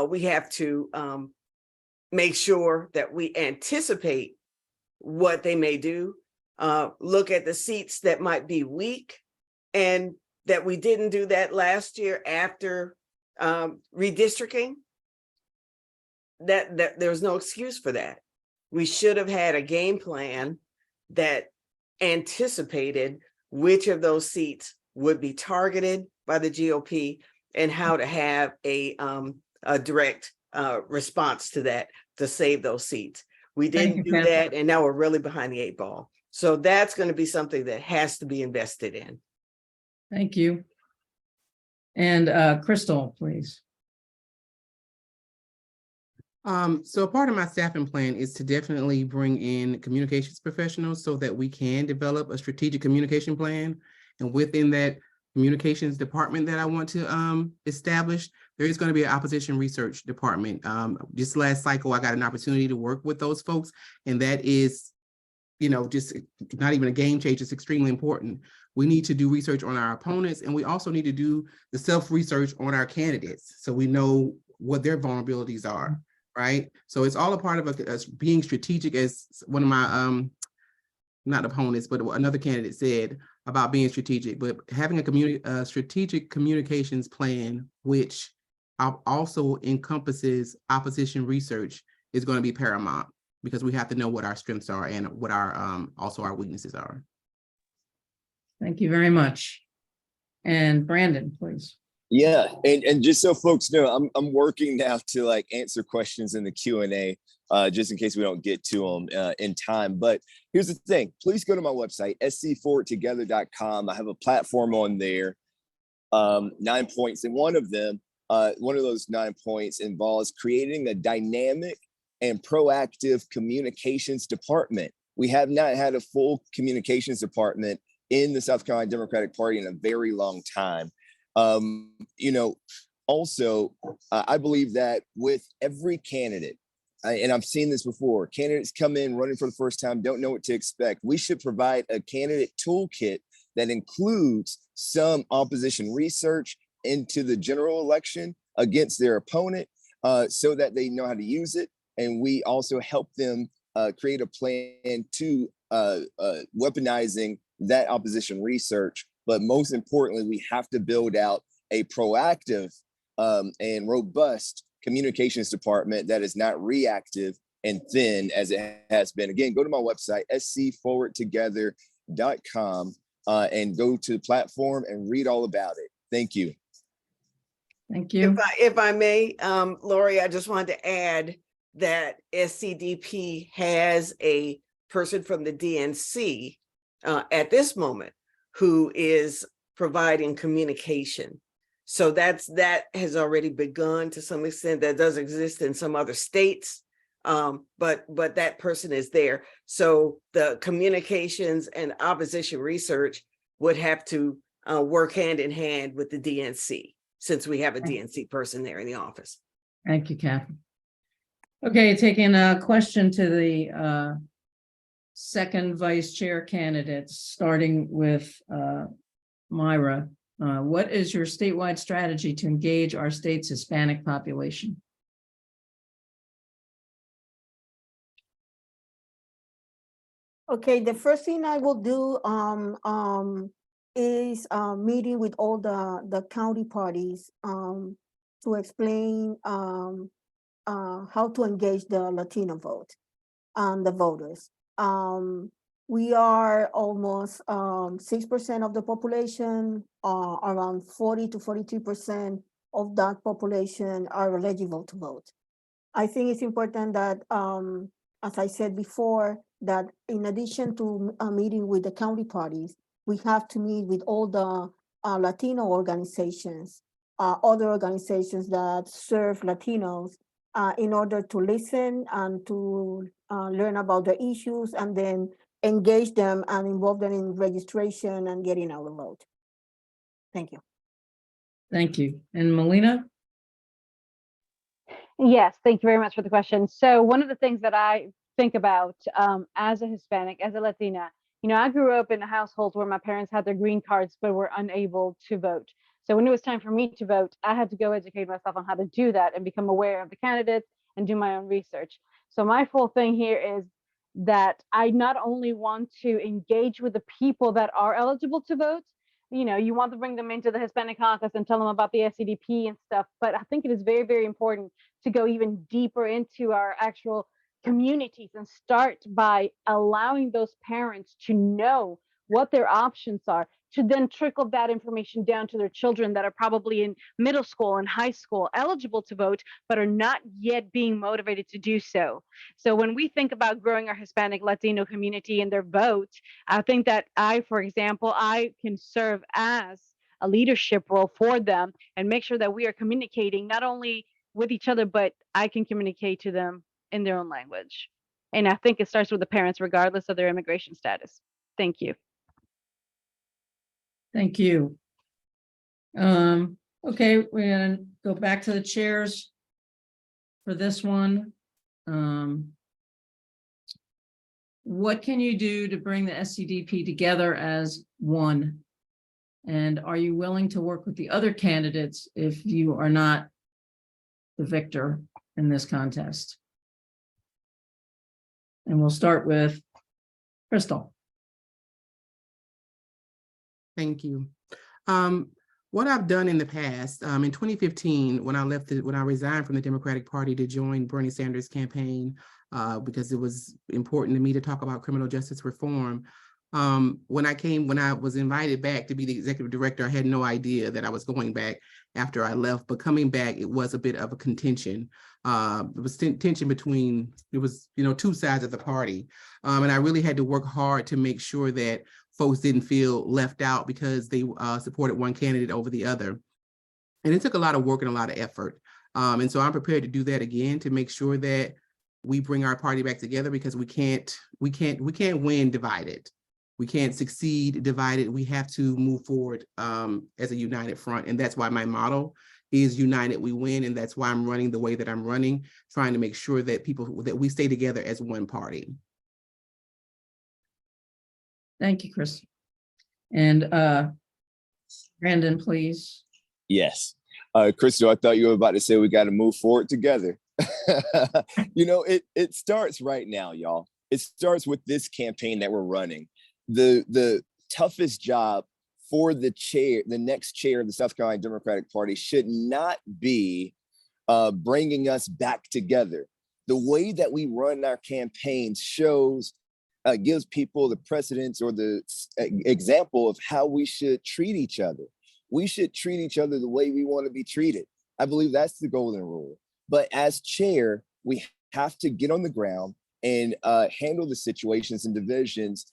We have to make sure that we anticipate what they may do, look at the seats that might be weak, and that we didn't do that last year after redistricting. That there's no excuse for that. We should have had a game plan that anticipated which of those seats would be targeted by the GOP and how to have a direct response to that to save those seats. We didn't do that, and now we're really behind the 8 ball. So that's going to be something that has to be invested in. Thank you. And Crystal, please. So part of my staffing plan is to definitely bring in communications professionals so that we can develop a strategic communication plan. And within that communications department that I want to establish, there is going to be an opposition research department. Just last cycle, I got an opportunity to work with those folks, and that is, you know, just not even a game changer. It's extremely important. We need to do research on our opponents, and we also need to do the self-research on our candidates so we know what their vulnerabilities are. Right. So it's all a part of being strategic, as one of my, not opponents, but another candidate said about being strategic, but having a strategic communications plan, which also encompasses opposition research, is going to be paramount, because we have to know what our strengths are and what our also our weaknesses are. Thank you very much. And Brandon, please. Yeah, and just so folks know, I'm working now to like answer questions in the Q&A, just in case we don't get to them in time. But here's the thing: please go to my website, scforwardtogether.com. I have a platform on there, 9 points, and one of those 9 points involves creating a dynamic and proactive communications department. We have not had a full communications department in the South Carolina Democratic Party in a very long time. You know, also, I believe that with every candidate, and I've seen this before, candidates come in running for the first time, don't know what to expect. We should provide a candidate toolkit that includes some opposition research into the general election against their opponent, so that they know how to use it. And we also help them create a plan to weaponizing that opposition research. But most importantly, we have to build out a proactive and robust communications department that is not reactive and thin as it has been. Again, go to my website, scforwardtogether.com, and go to the platform and read all about it. Thank you. Thank you. If I may, Lori, I just wanted to add that SCDP has a person from the DNC at this moment who is providing communication. So that has already begun to some extent. That does exist in some other states, but that person is there. So the communications and opposition research would have to work hand in hand with the DNC, since we have a DNC person there in the office. Thank you, Kathy. Okay, taking a question to the second vice chair candidates, starting with Myra. What is your statewide strategy to engage our state's Hispanic population? Okay, the first thing I will do is meeting with all the county parties to explain how to engage the Latino vote, the voters. We are almost 6% of the population, around 40 to 43% of that population are eligible to vote. I think it's important that as I said before, that in addition to a meeting with the county parties, we have to meet with all the Latino organizations, other organizations that serve Latinos, in order to listen and to learn about the issues and then engage them and involve them in registration and getting out the vote. Thank you. Thank you. And Melina? Yes, thank you very much for the question. So one of the things that I think about as a Hispanic, as a Latina, I grew up in a household where my parents had their green cards but were unable to vote. So when it was time for me to vote, I had to go educate myself on how to do that and become aware of the candidates and do my own research. So my full thing here is that I not only want to engage with the people that are eligible to vote, you want to bring them into the Hispanic caucus and tell them about the SCDP and stuff. But I think it is very, very important to go even deeper into our actual communities and start by allowing those parents to know what their options are, to then trickle that information down to their children that are probably in middle school and high school, eligible to vote, but are not yet being motivated to do so. So when we think about growing our Hispanic Latino community and their vote, I think that for example, I can serve as a leadership role for them and make sure that we are communicating not only with each other, but I can communicate to them in their own language. And I think it starts with the parents, regardless of their immigration status. Thank you. Thank you. Okay, we're gonna go back to the chairs for this one. What can you do to bring the SCDP together as one? And are you willing to work with the other candidates if you are not the victor in this contest? And we'll start with Crystal. Thank you. What I've done in the past, in 2015, when I resigned from the Democratic Party to join Bernie Sanders' campaign, because it was important to me to talk about criminal justice reform. When I was invited back to be the executive director, I had no idea that I was going back after I left, but coming back, it was a bit of a contention. It was tension between, two sides of the party. And I really had to work hard to make sure that folks didn't feel left out because they supported one candidate over the other. And it took a lot of work and a lot of effort. And so I'm prepared to do that again to make sure that we bring our party back together, because we can't win divided. We can't succeed divided. We have to move forward as a united front. And that's why my motto is United We Win. And that's why I'm running the way that I'm running, trying to make sure that that we stay together as one party. Thank you, Chris. And Brandon, please. Yes. Crystal, I thought you were about to say we got to move forward together. It starts right now, y'all. It starts with this campaign that we're running. The toughest job for the next chair of the South Carolina Democratic Party should not be bringing us back together. The way that we run our campaigns gives people the precedence or the example of how we should treat each other. We should treat each other the way we want to be treated. I believe that's the golden rule. But as chair, we have to get on the ground and handle the situations and divisions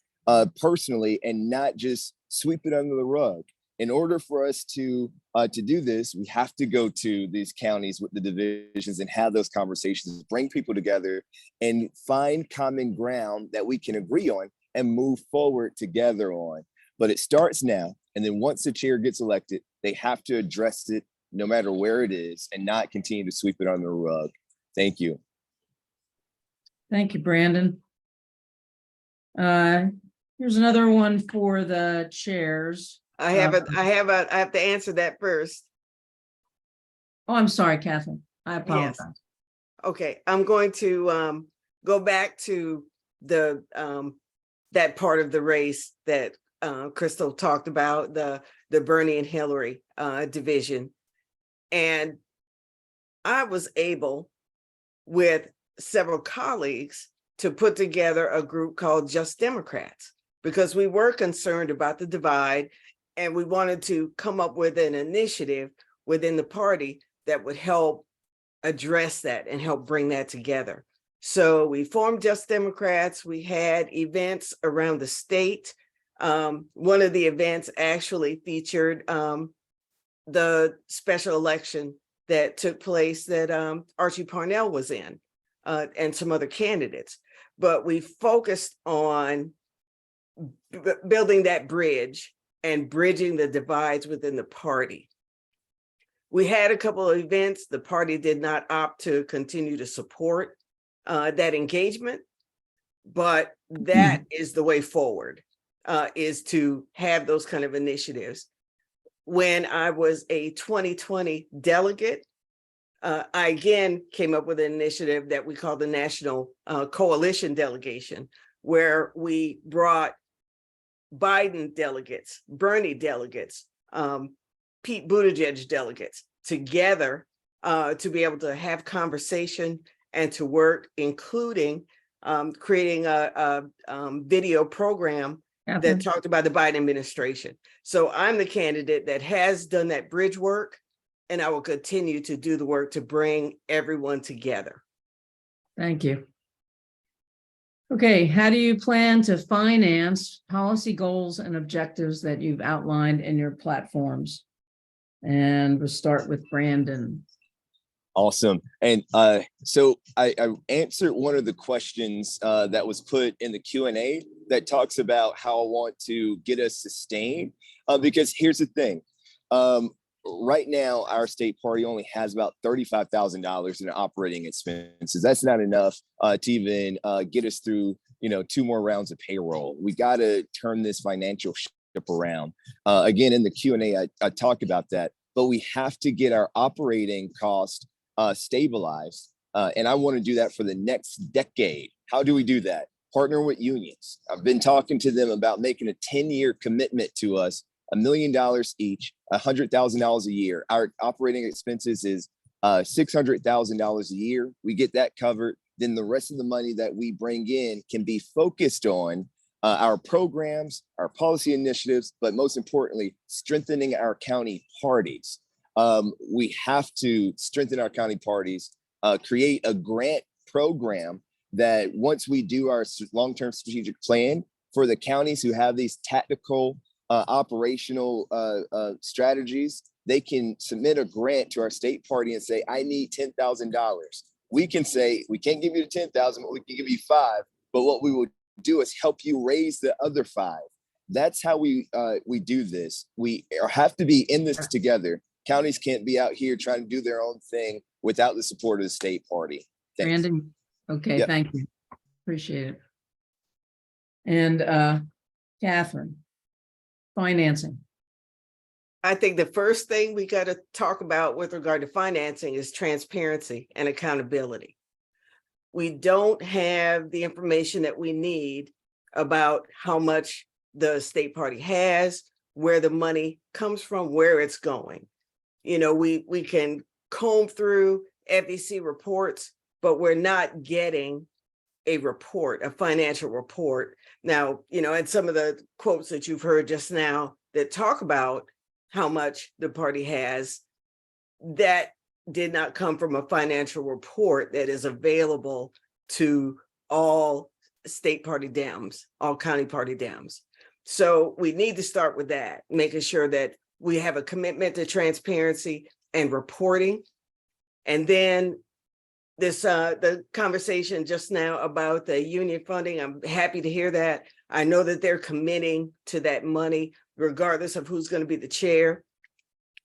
personally and not just sweep it under the rug. In order for us to do this, we have to go to these counties with the divisions and have those conversations, bring people together and find common ground that we can agree on and move forward together on. But it starts now. And then once the chair gets elected, they have to address it no matter where it is and not continue to sweep it under the rug. Thank you. Thank you, Brandon. Here's another one for the chairs. I have to answer that first. Oh, I'm sorry, Catherine. I apologize. Yes. Okay, I'm going to go back to the that part of the race that Crystal talked about, the Bernie and Hillary division. And I was able, with several colleagues, to put together a group called Just Democrats, because we were concerned about the divide and we wanted to come up with an initiative within the party that would help address that and help bring that together. So we formed Just Democrats. We had events around the state. One of the events actually featured the special election that took place that Archie Parnell was in, and some other candidates. But we focused on building that bridge and bridging the divides within the party. We had a couple of events. The party did not opt to continue to support that engagement, but that is the way forward, is to have those kind of initiatives. When I was a 2020 delegate, I again came up with an initiative that we call the National Coalition Delegation, where we brought Biden delegates, Bernie delegates, Pete Buttigieg delegates together to be able to have conversation and to work, including creating a video program that talked about the Biden administration. So I'm the candidate that has done that bridge work, and I will continue to do the work to bring everyone together. Thank you. Okay, how do you plan to finance policy goals and objectives that you've outlined in your platforms? And we'll start with Brandon. Awesome. And so I answered one of the questions that was put in the Q&A that talks about how I want to get us sustained. Because here's the thing. Right now, our state party only has about $35,000 in operating expenses. That's not enough to even get us through, 2 more rounds of payroll. We got to turn this financial ship around. Again, in the Q&A, I talked about that, but we have to get our operating cost stabilized. And I want to do that for the next decade. How do we do that? Partner with unions. I've been talking to them about making a 10-year commitment to us, $1 million each, $100,000 a year. Our operating expenses is $600,000 a year. We get that covered. Then the rest of the money that we bring in can be focused on our programs, our policy initiatives, but most importantly, strengthening our county parties. We have to strengthen our county parties, create a grant program that once we do our long-term strategic plan for the counties who have these tactical operational strategies, they can submit a grant to our state party and say, I need $10,000. We can say, we can't give you the 10,000, but we can give you 5. But what we will do is help you raise the other 5. That's how we do this. We have to be in this together. Counties can't be out here trying to do their own thing without the support of the state party. Thanks. Brandon, okay, Yep. Thank you. Appreciate it. And Catherine, financing. I think the first thing we got to talk about with regard to financing is transparency and accountability. We don't have the information that we need about how much the state party has, where the money comes from, where it's going. We can comb through FEC reports, but we're not getting a report, a financial report. Now, and some of the quotes that you've heard just now that talk about how much the party has, that did not come from a financial report that is available to all state party Dems, all county party Dems. So we need to start with that, making sure that we have a commitment to transparency and reporting. And then this the conversation just now about the union funding, I'm happy to hear that. I know that they're committing to that money regardless of who's going to be the chair.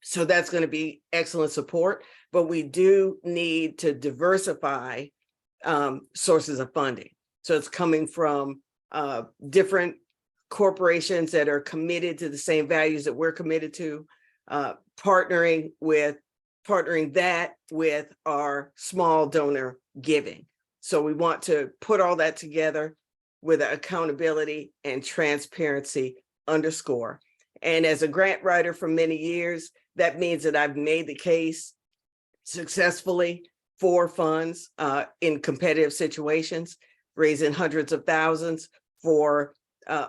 So that's going to be excellent support, but we do need to diversify sources of funding. So it's coming from different corporations that are committed to the same values that we're committed to, partnering that with our small donor giving. So we want to put all that together with accountability and transparency underscore. And as a grant writer for many years, that means that I've made the case successfully for funds in competitive situations, raising hundreds of thousands for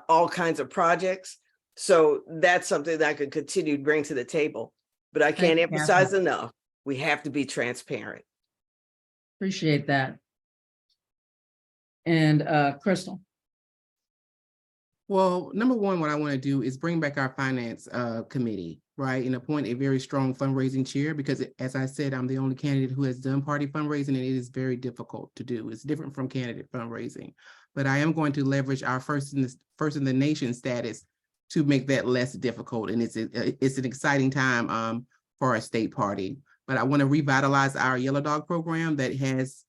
all kinds of projects. So that's something that I could continue to bring to the table. But I can't emphasize enough, we have to be transparent. Appreciate that. And Crystal. Well, number one, what I want to do is bring back our finance committee, right? And appoint a very strong fundraising chair because as I said, I'm the only candidate who has done party fundraising and it is very difficult to do. It's different from candidate fundraising. But I am going to leverage our first in the nation status to make that less difficult. And it's an exciting time for our state party. But I want to revitalize our Yellow Dog program that has,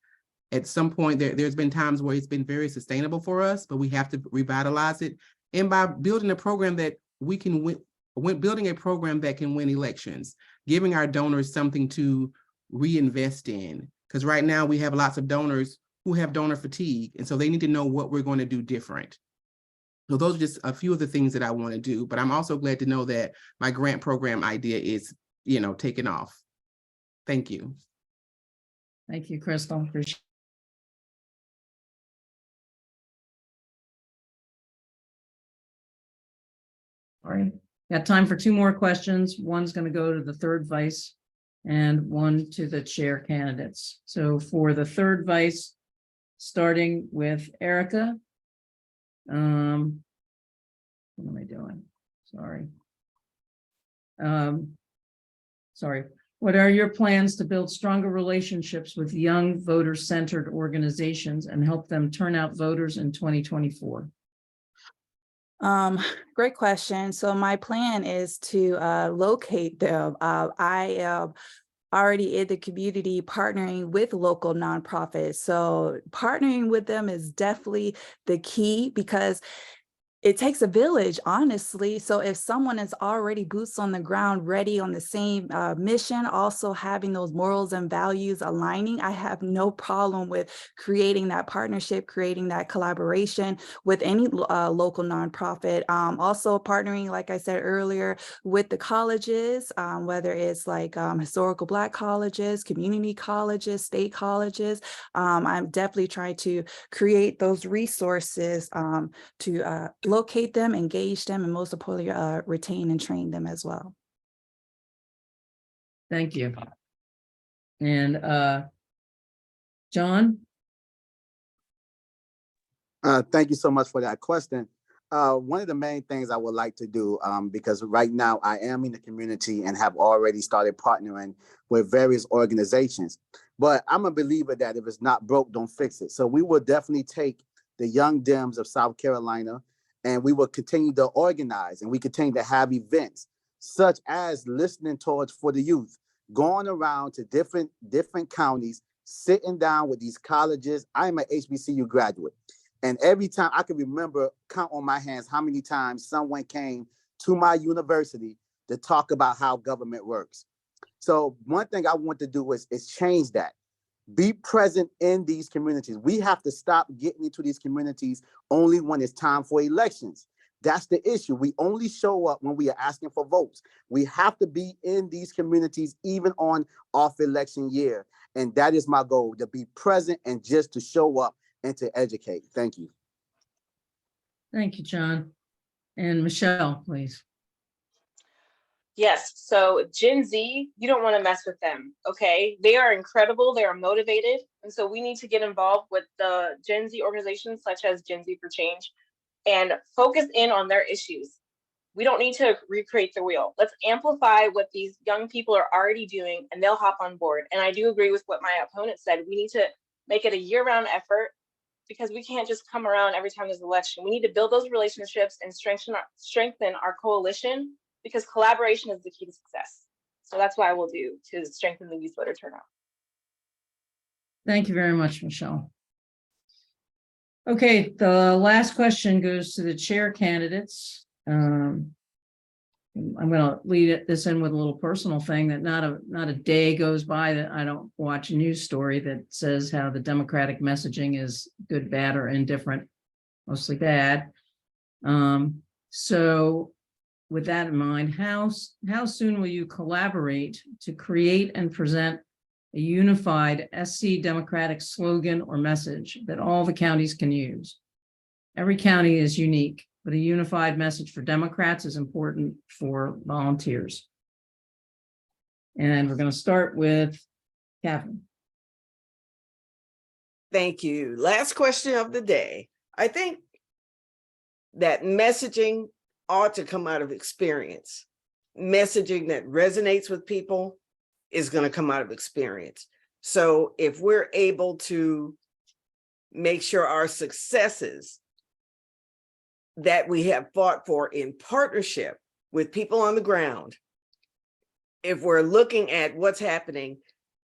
at some point, there's been times where it's been very sustainable for us, but we have to revitalize it. And by building a program that we can win, building a program that can win elections, giving our donors something to reinvest in. Because right now we have lots of donors who have donor fatigue. And so they need to know what we're going to do different. So those are just a few of the things that I want to do. But I'm also glad to know that my grant program idea is, taking off. Thank you. Thank you, Crystal. Appreciate. All right, got time for two more questions. One's going to go to the third vice and one to the chair candidates. So for the third vice, starting with Erica. What am I doing? Sorry. What are your plans to build stronger relationships with young voter-centered organizations and help them turn out voters in 2024? Great question. So my plan is to locate them. I am already in the community partnering with local nonprofits. So partnering with them is definitely the key because it takes a village, honestly. So if someone is already boots on the ground, ready on the same mission, also having those morals and values aligning, I have no problem with creating that partnership, creating that collaboration with any local nonprofit. Also partnering, like I said earlier, with the colleges, whether it's like historical Black colleges, community colleges, state colleges. I'm definitely trying to create those resources to locate them, engage them, and most importantly, retain and train them as well. Thank you. And John? Thank you so much for that question. One of the main things I would like to do, because right now I am in the community and have already started partnering with various organizations, but I'm a believer that if it's not broke, don't fix it. So we will definitely take the young Dems of South Carolina and we will continue to organize and we continue to have events such as listening towards for the youth, going around to different counties, sitting down with these colleges. I'm an HBCU graduate. And every time I can remember, count on my hands how many times someone came to my university to talk about how government works. So one thing I want to do is change that. Be present in these communities. We have to stop getting into these communities only when it's time for elections. That's the issue. We only show up when we are asking for votes. We have to be in these communities even on off election year. And that is my goal, to be present and just to show up and to educate. Thank you. Thank you, John. And Michelle, please. Yes, so Gen Z, you don't want to mess with them, okay? They are incredible, they are motivated, and so we need to get involved with the Gen Z organizations such as Gen Z for Change and focus in on their issues. We don't need to recreate the wheel. Let's amplify what these young people are already doing and they'll hop on board. And I do agree with what my opponent said. We need to make it a year-round effort because we can't just come around every time there's an election. We need to build those relationships and strengthen our coalition, because collaboration is the key to success. So that's what I will do to strengthen the youth voter turnout. Thank you very much, Michelle. Okay, the last question goes to the chair candidates. I'm going to lead this in with a little personal thing, that not a day goes by that I don't watch a news story that says how the Democratic messaging is good, bad, or indifferent, mostly bad. So with that in mind, how soon will you collaborate to create and present a unified SC Democratic slogan or message that all the counties can use? Every county is unique, but a unified message for Democrats is important for volunteers. And we're going to start with Catherine. Thank you. Last question of the day. I think that messaging ought to come out of experience. Messaging that resonates with people is going to come out of experience. So if we're able to make sure our successes that we have fought for in partnership with people on the ground, if we're looking at what's happening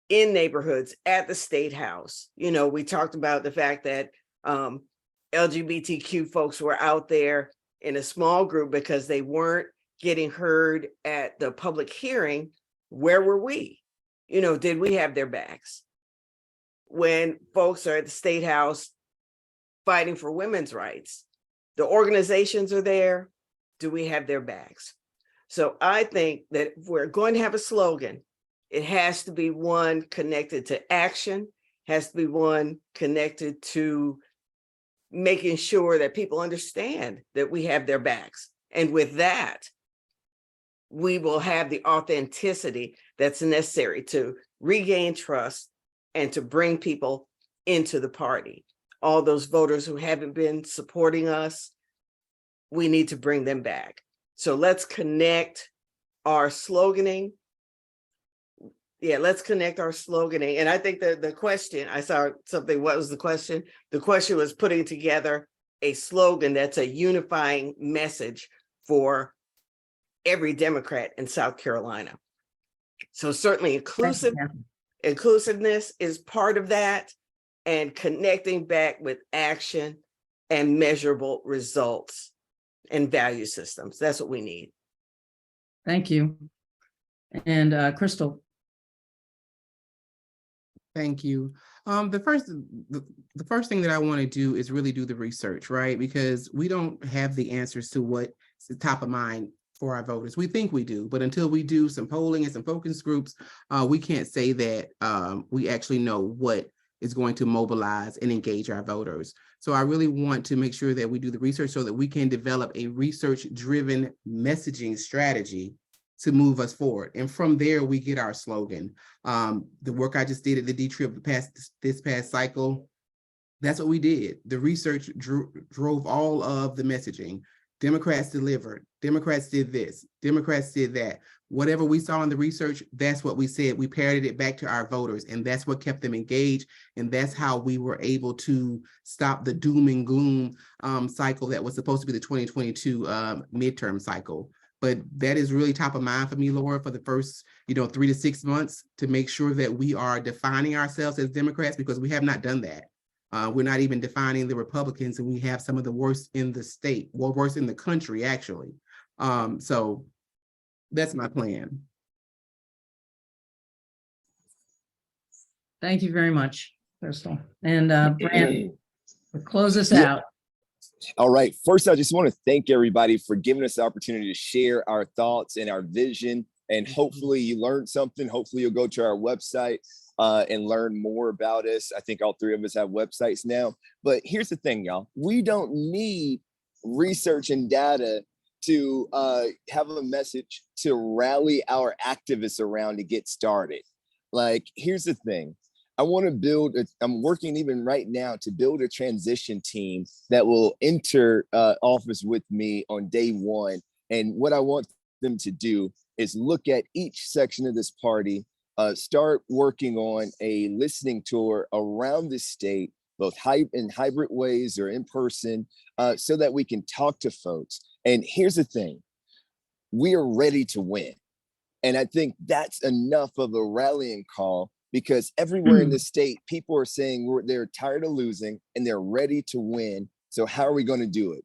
in neighborhoods at the State House, you know, we talked about the fact that LGBTQ folks were out there in a small group because they weren't getting heard at the public hearing. Where were we? You know, did we have their backs? When folks are at the State House fighting for women's rights, the organizations are there. Do we have their backs? So I think that if we're going to have a slogan, it has to be one connected to action, has to be one connected to making sure that people understand that we have their backs. And with that, we will have the authenticity that's necessary to regain trust and to bring people into the party. All those voters who haven't been supporting us, we need to bring them back. So let's connect our sloganing. Yeah, let's connect our sloganing. And I think that the question, I saw something, what was the question? The question was putting together a slogan that's a unifying message for every Democrat in South Carolina. So certainly inclusiveness is part of that, and connecting back with action and measurable results and value systems. That's what we need. Thank you. And Crystal. Thank you. The first thing that I want to do is really do the research, right? Because we don't have the answers to what's the top of mind for our voters. We think we do, but until we do some polling and some focus groups, we can't say that we actually know what is going to mobilize and engage our voters. So I really want to make sure that we do the research so that we can develop a research-driven messaging strategy to move us forward. And from there, we get our slogan. The work I just did at the D-Trip this past cycle, that's what we did. The research drove all of the messaging. Democrats delivered, Democrats did this, Democrats did that. Whatever we saw in the research, that's what we said. We parroted it back to our voters, and that's what kept them engaged. And that's how we were able to stop the doom and gloom cycle that was supposed to be the 2022 midterm cycle. But that is really top of mind for me, Laura, for the first 3 to 6 months, to make sure that we are defining ourselves as Democrats, because we have not done that. We're not even defining the Republicans, and we have some of the worst in the state, well, worst in the country, actually. So that's my plan. Thank you very much, Crystal. And Brand, close us out. All right. First, I just want to thank everybody for giving us the opportunity to share our thoughts and our vision. And hopefully you learned something. Hopefully you'll go to our website and learn more about us. I think all three of us have websites now. But here's the thing, y'all. We don't need research and data to have a message to rally our activists around to get started. Like, here's the thing. I want to build, I'm working even right now to build a transition team that will enter office with me on day one. And what I want them to do is look at each section of this party, start working on a listening tour around the state, both in hybrid ways or in person, so that we can talk to folks. And here's the thing, we are ready to win. And I think that's enough of a rallying call, because everywhere in the state, people are saying they're tired of losing and they're ready to win. So how are we going to do it?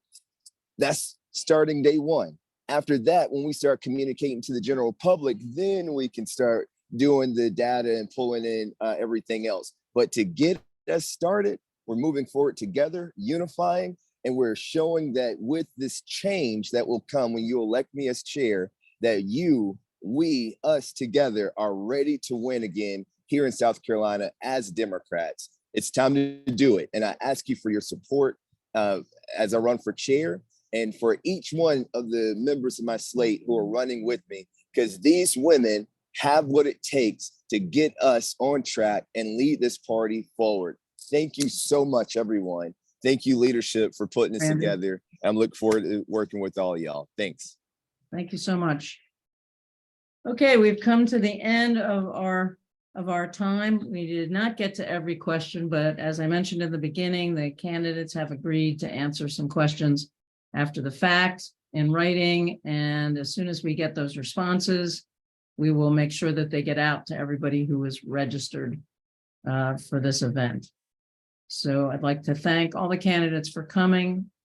That's starting day one. After that, when we start communicating to the general public, then we can start doing the data and pulling in everything else. But to get us started, we're moving forward together, unifying, and we're showing that with this change that will come when you elect me as chair, that we, us together are ready to win again here in South Carolina as Democrats. It's time to do it. And I ask you for your support as I run for chair, and for each one of the members of my slate who are running with me, because these women have what it takes to get us on track and lead this party forward. Thank you so much, everyone. Thank you, leadership, for putting this Randy. together. I'm looking forward to working with all y'all. Thanks. Thank you so much. Okay, we've come to the end of our time. We did not get to every question, but as I mentioned in the beginning, the candidates have agreed to answer some questions after the fact in writing. And as soon as we get those responses, we will make sure that they get out to everybody who is registered for this event. So I'd like to thank all the candidates for coming.